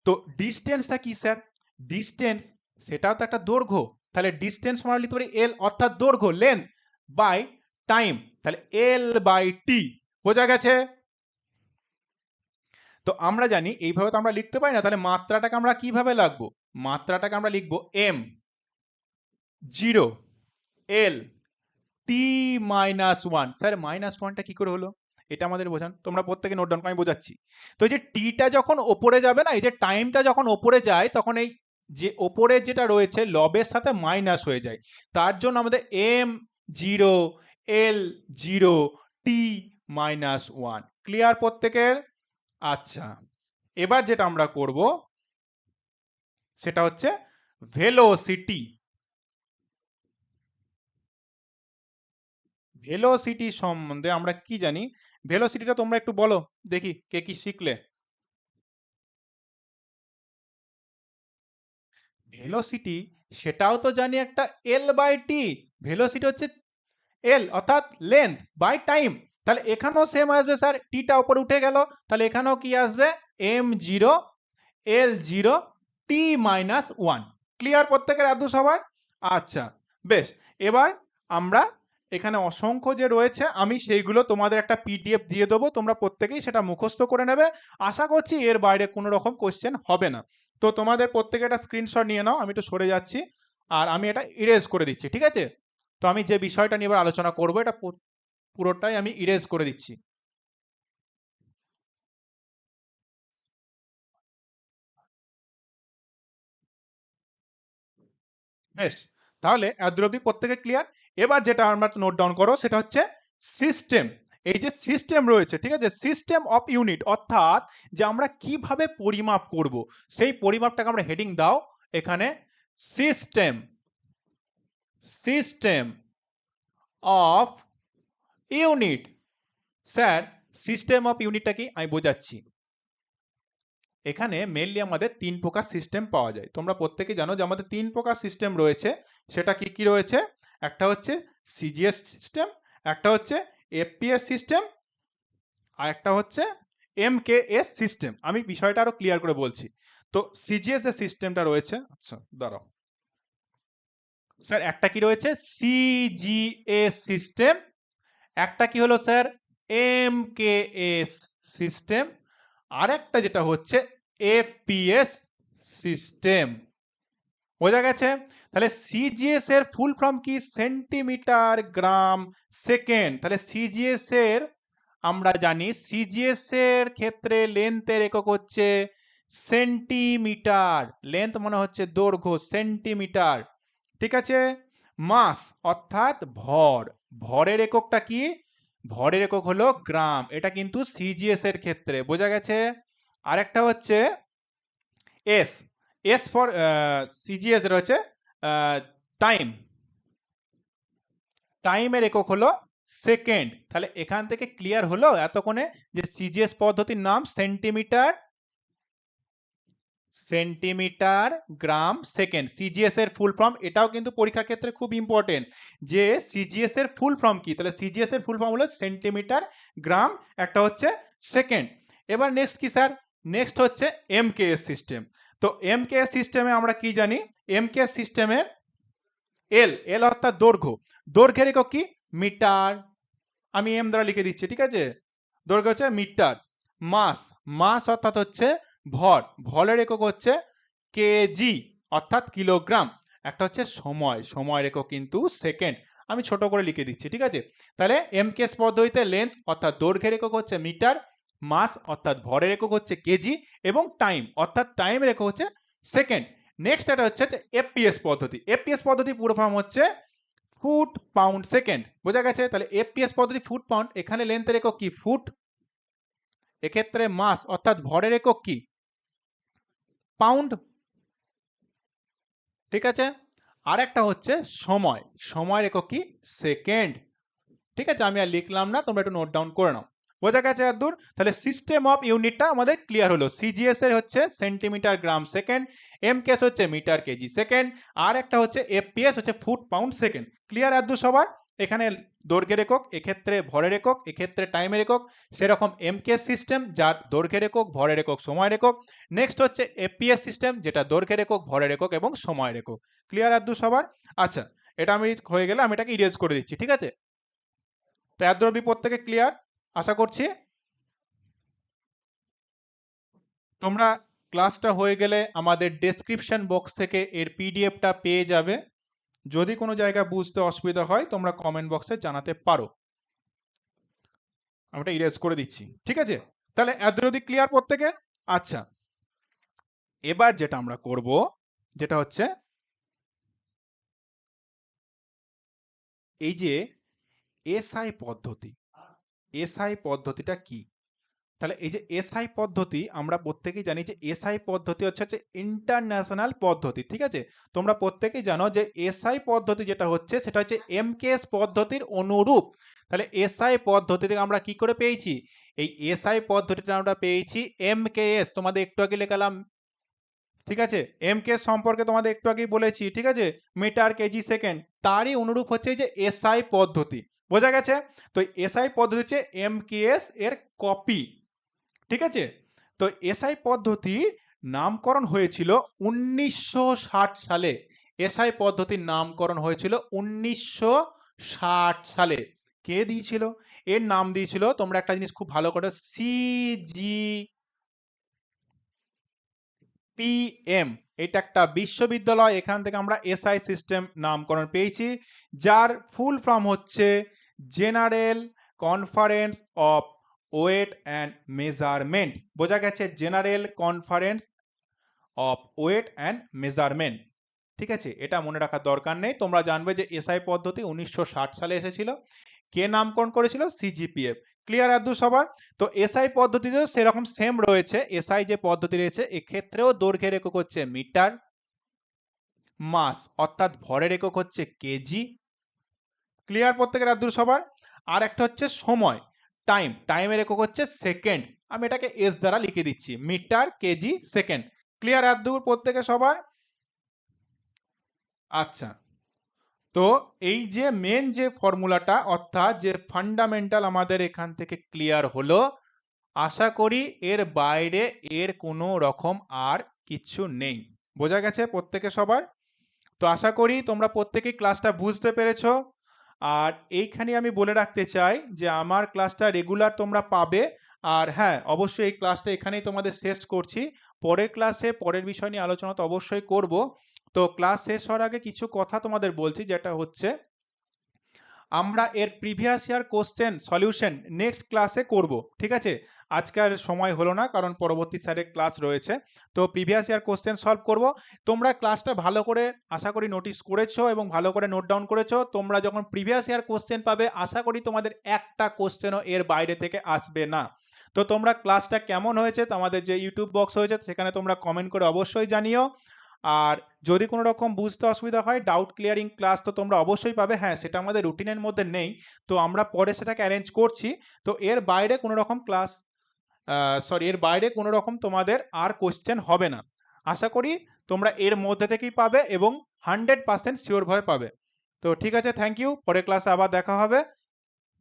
তো ডিস্টেন্সটা কি স্যার? ডিস্টেন্স সেটাও তো একটা দৈর্ঘ্য, তাহলে ডিস্টেন্স মানে লিখতে পারি এল, অর্থাৎ দৈর্ঘ্য, লেন্থ বাই টাইম, তাহলে এল বাই টি। বোঝা গেছে? তো আমরা জানি এইভাবে তো আমরা লিখতে পারি না, তাহলে মাত্রাটাকে আমরা কিভাবে লাগবো? মাত্রাটাকে আমরা লিখবো এম জিরো এল টি মাইনাস ওয়ান। স্যার মাইনাস ওয়ানটা কি করে হলো? এটা আমাদের বোঝান, তোমরা প্রত্যেকে নোট ডাউন, আমি বোঝাচ্ছি। তো এই যে টিটা যখন ওপরে যাবে না, এই যে টাইমটা যখন ওপরে যায়, তখন এই যে ওপরে যেটা রয়েছে লবের সাথে মাইনাস হয়ে যায়। তার জন্য আমাদের M zero L zero T minus one. Clear প্রত্যেকের? আচ্ছা, এবার যেটা আমরা করব সেটা হচ্ছে ভেলোসিটি। ভেলোসিটি সম্বন্ধে আমরা কি জানি? ভেলোসিটিটা তোমরা একটু বলো দেখি, কে কি শিখলে? ভেলোসিটি সেটাও তো জানি একটা এল বাই টি। ভেলোসিটি হচ্ছে এল, অর্থাৎ লেন্থ বাই টাইম। তাহলে এখানেও সেম আসবে স্যার, টিটা উপরে উঠে গেল, তাহলে এখানেও কি আসবে? M zero L zero T minus one. Clear প্রত্যেকের আদৌ সবার? আচ্ছা, বেশ। এবার আমরা এখানে অসংখ্য যে রয়েছে, আমি সেইগুলো তোমাদের একটা পিডিএফ দিয়ে দেবো, তোমরা প্রত্যেকেই সেটা মুখস্থ করে নেবে। আশা করছি এর বাইরে কোনো রকম কোশ্চেন হবে না। তো তোমাদের প্রত্যেকে একটা স্ক্রিনশট নিয়ে নাও, আমি একটু সরে যাচ্ছি, আর আমি এটা ইরেজ করে দিচ্ছি, ঠিক আছে? তো আমি যে বিষয়টা নিয়ে এবার আলোচনা করবো, এটা পুরোটাই আমি ইরেজ করে দিচ্ছি। বেশ, তাহলে এত অবধি প্রত্যেকে ক্লিয়ার। এবার যেটা আমরা নোট ডাউন করো সেটা হচ্ছে সিস্টেম। এই যে সিস্টেম রয়েছে, ঠিক আছে, সিস্টেম অফ ইউনিট, অর্থাৎ যে আমরা কিভাবে পরিমাপ করব, সেই পরিমাপটাকে আমরা হেডিং দাও এখানে, system. System of unit. Sir system of ইউনিটটা কি আমি বোঝাচ্ছি। এখানে মেনলি আমাদের তিন প্রকার সিস্টেম পাওয়া যায়। তোমরা প্রত্যেকেই জানো যে আমাদের তিন প্রকার সিস্টেম রয়েছে। সেটা কি কি রয়েছে? একটা হচ্ছে সিজিএস সিস্টেম, একটা হচ্ছে এফপিএস সিস্টেম, আর একটা হচ্ছে এমকেএস সিস্টেম। আমি বিষয়টা আরো ক্লিয়ার করে বলছি। তো সিজিএস এর সিস্টেমটা রয়েছে, আচ্ছা দাঁড়াও স্যার, একটা কি রয়েছে সিজিএস সিস্টেম, একটা কি হলো স্যার এমকেএস সিস্টেম, আর একটা যেটা হচ্ছে এপিএস সিস্টেম। বোঝা গেছে? তাহলে সিজিএস এর ফুল ফর্ম কি? সেন্টিমিটার গ্রাম সেকেন্ড। তাহলে সিজিএস এর আমরা জানি, সিজিএস এর ক্ষেত্রে লেন্থের একক হচ্ছে সেন্টিমিটার। লেন্থ মানে হচ্ছে দৈর্ঘ্য, সেন্টিমিটার, ঠিক আছে? মাস অর্থাৎ ভর, ভরের এককটা কি? ভরের একক হলো গ্রাম। এটা কিন্তু সিজিএস এর ক্ষেত্রে। বোঝা গেছে? আরেকটা হচ্ছে এস। এস ফর সিজিএস রয়েছে টাইম। টাইমের একক হলো সেকেন্ড। তাহলে এখান থেকে ক্লিয়ার হলো এতক্ষণে যে সিজিএস পদ্ধতির নাম সেন্টিমিটার, সেন্টিমিটার গ্রাম সেকেন্ড। সিজিএস এর ফুল ফর্ম, এটাও কিন্তু পরীক্ষার ক্ষেত্রে খুব ইম্পর্টেন্ট যে সিজিএস এর ফুল ফর্ম কি। তাহলে সিজিএস এর ফুল ফর্ম হলো সেন্টিমিটার গ্রাম, একটা হচ্ছে সেকেন্ড। এবার নেক্সট কি স্যার? নেক্সট হচ্ছে এমকেএস সিস্টেম। তো এমকেএস সিস্টেমে আমরা কি জানি? এমকেএস সিস্টেমের এল, এল অর্থাৎ দৈর্ঘ্য, দৈর্ঘ্যের একক কি? মিটার। আমি এম দ্বারা লিখে দিচ্ছি, ঠিক আছে? দৈর্ঘ্য হচ্ছে মিটার। মাস, মাস অর্থাৎ হচ্ছে ভর, ভরের একক হচ্ছে কেজি অর্থাৎ কিলোগ্রাম। একটা হচ্ছে সময়, সময়ের একক কিন্তু সেকেন্ড। আমি ছোট করে লিখে দিচ্ছি, ঠিক আছে? তাহলে এমকেএস পদ্ধতিতে লেন্থ অর্থাৎ দৈর্ঘ্যের একক হচ্ছে মিটার, মাস অর্থাৎ ভরের একক হচ্ছে কেজি, এবং টাইম অর্থাৎ টাইমের একক হচ্ছে সেকেন্ড। নেক্সট এটা হচ্ছে এফপিএস পদ্ধতি। এফপিএস পদ্ধতি পুরো ফর্ম হচ্ছে ফুট পাউন্ড সেকেন্ড। বোঝা গেছে? তাহলে এফপিএস পদ্ধতি ফুট পাউন্ড, এখানে লেন্থের একক কি? ফুট। এক্ষেত্রে মাস অর্থাৎ ভরের একক কি? পাউন্ড, ঠিক আছে? আর একটা হচ্ছে সময়, সময়ের একক কি সেকেন্ড। ঠিক আছে, আমি আর লিখলাম না, তোমরা একটু নোট ডাউন করে নাও। বোঝা গেছে এতদূর? তাহলে সিস্টেম অফ ইউনিটটা আমাদের ক্লিয়ার হলো। সিজিএস এর হচ্ছে সেন্টিমিটার গ্রাম সেকেন্ড, এমকেএস হচ্ছে মিটার কেজি সেকেন্ড, আর একটা হচ্ছে এফপিএস হচ্ছে ফুট পাউন্ড সেকেন্ড। ক্লিয়ার এতদূর সবার? এখানে দৈর্ঘ্যের একক, এক্ষেত্রে ভরের একক, এক্ষেত্রে টাইমের একক। সেরকম এমকেএস সিস্টেম যার দৈর্ঘ্যের একক, ভরের একক, সময়ের একক। নেক্সট হচ্ছে এফপিএস সিস্টেম যেটা দৈর্ঘ্যের একক, ভরের একক এবং সময়ের একক। ক্লিয়ার এতদূর সবার? আচ্ছা, এটা আমি হয়ে গেলে আমি এটাকে ইরেজ করে দিচ্ছি, ঠিক আছে? তো এত অবধি প্রত্যেকে ক্লিয়ার আশা করছি। তোমরা ক্লাসটা হয়ে গেলে আমাদের ডেসক্রিপশন বক্স থেকে এর পিডিএফটা পেয়ে যাবে। যদি কোনো জায়গা বুঝতে অসুবিধা হয় তোমরা কমেন্ট বক্সে জানাতে পারো। আমি এটা ইরেজ করে দিচ্ছি, ঠিক আছে? তাহলে এত অবধি ক্লিয়ার প্রত্যেকে? আচ্ছা, এবার যেটা আমরা করব যেটা হচ্ছে এই যে এসআই পদ্ধতি, এসআই পদ্ধতিটা কি? তাহলে এই যে এসআই পদ্ধতি আমরা প্রত্যেকেই জানি যে এসআই পদ্ধতি হচ্ছে ইন্টারন্যাশনাল পদ্ধতি, ঠিক আছে? তোমরা প্রত্যেকেই জানো যে এসআই পদ্ধতি যেটা হচ্ছে সেটা হচ্ছে এমকেএস পদ্ধতির অনুরূপ। তাহলে এসআই পদ্ধতি থেকে আমরা কি করে পেয়েছি? এই এসআই পদ্ধতিটা আমরা পেয়েছি এমকেএস, তোমাদের একটু আগে লেখালাম, ঠিক আছে? এমকেএস সম্পর্কে তোমাদের একটু আগেই বলেছি, ঠিক আছে? মিটার কেজি সেকেন্ড, তারই অনুরূপ হচ্ছে এই যে এসআই পদ্ধতি। বোঝা গেছে? তো এসআই পদ্ধতি হচ্ছে এমকেএস এর কপি, ঠিক আছে? তো এসআই পদ্ধতির নামকরণ হয়েছিল 1960 সালে। এসআই পদ্ধতির নামকরণ হয়েছিল 1960 সালে। কে দিয়েছিল? এর নাম দিয়েছিল, তোমরা একটা জিনিস খুব ভালো করে, সিজিপিএম। এটা একটা বিশ্ববিদ্যালয়, এখান থেকে আমরা এসআই সিস্টেম নামকরণ পেয়েছি, যার ফুল ফর্ম হচ্ছে general conference of weight and measurement. বোঝা গেছে? General conference of weight and measurement, ঠিক আছে? এটা মনে রাখার দরকার নেই, তোমরা জানবে যে এসআই পদ্ধতি 1960 সালে এসেছিল। কে নামকরণ করেছিল? সিজিপিএফ। ক্লিয়ার আদু সবার? তো এসআই পদ্ধতিতেও সেরকম সেম রয়েছে। এসআই যে পদ্ধতি রয়েছে এক্ষেত্রেও দৈর্ঘ্যের একক হচ্ছে মিটার, মাস অর্থাৎ ভরের একক হচ্ছে কেজি। ক্লিয়ার প্রত্যেকের আদু সবার? আর একটা হচ্ছে সময়, টাইম, টাইমের একক হচ্ছে সেকেন্ড। আমি এটাকে এস দ্বারা লিখে দিচ্ছি, মিটার কেজি সেকেন্ড। ক্লিয়ার আদুর প্রত্যেকে সবার? আচ্ছা, তো এই যে মেন যে ফর্মুলাটা অর্থাৎ যে ফান্ডামেন্টাল আমাদের এখান থেকে ক্লিয়ার হলো, আশা করি এর বাইরে এর কোনো রকম আর কিছু নেই। বোঝা গেছে প্রত্যেকে সবার? তো আশা করি তোমরা প্রত্যেকেই ক্লাসটা বুঝতে পেরেছো। আর এইখানে আমি বলে রাখতে চাই যে আমার ক্লাসটা রেগুলার তোমরা পাবে। আর হ্যাঁ, অবশ্যই এই ক্লাসটা এখানেই তোমাদের শেষ করছি। পরের ক্লাসে পরের বিষয় নিয়ে আলোচনা তো অবশ্যই করব। তো ক্লাস শেষ হওয়ার আগে কিছু কথা তোমাদের বলছি, যেটা হচ্ছে আমরা এর previous year question solution next ক্লাসে করব, ঠিক আছে? আজকের সময় হলো না কারণ পরবর্তী স্যারের ক্লাস রয়েছে। তো প্রিভিয়াস ইয়ার কোশ্চেন সলভ করব। তোমরা ক্লাসটা ভালো করে আশা করি নোটিস করেছো এবং ভালো করে নোট ডাউন করেছো। তোমরা যখন প্রিভিয়াস ইয়ার কোশ্চেন পাবে আশা করি তোমাদের একটা কোশ্চেনও এর বাইরে থেকে আসবে না। তো তোমরা ক্লাসটা কেমন হয়েছে আমাদের যে ইউটিউব বক্স হয়েছে সেখানে তোমরা কমেন্ট করে অবশ্যই জানিও। আর যদি কোনো রকম বুঝতে অসুবিধা হয়, ডাউট ক্লিয়ারিং ক্লাস তো তোমরা অবশ্যই পাবে। হ্যাঁ, সেটা আমাদের রুটিনের মধ্যে নেই, তো আমরা পরে সেটাকে অ্যারেঞ্জ করছি। তো এর বাইরে কোনো রকম ক্লাস, এর বাইরে কোনো রকম তোমাদের আর কোশ্চেন হবে না। আশা করি তোমরা এর মধ্যে থেকেই পাবে এবং 100% শিওর ভয় পাবে। তো ঠিক আছে, থ্যাংক ইউ। পরের ক্লাসে আবার দেখা হবে।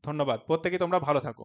ধন্যবাদ, প্রত্যেকেই তোমরা ভালো থাকো।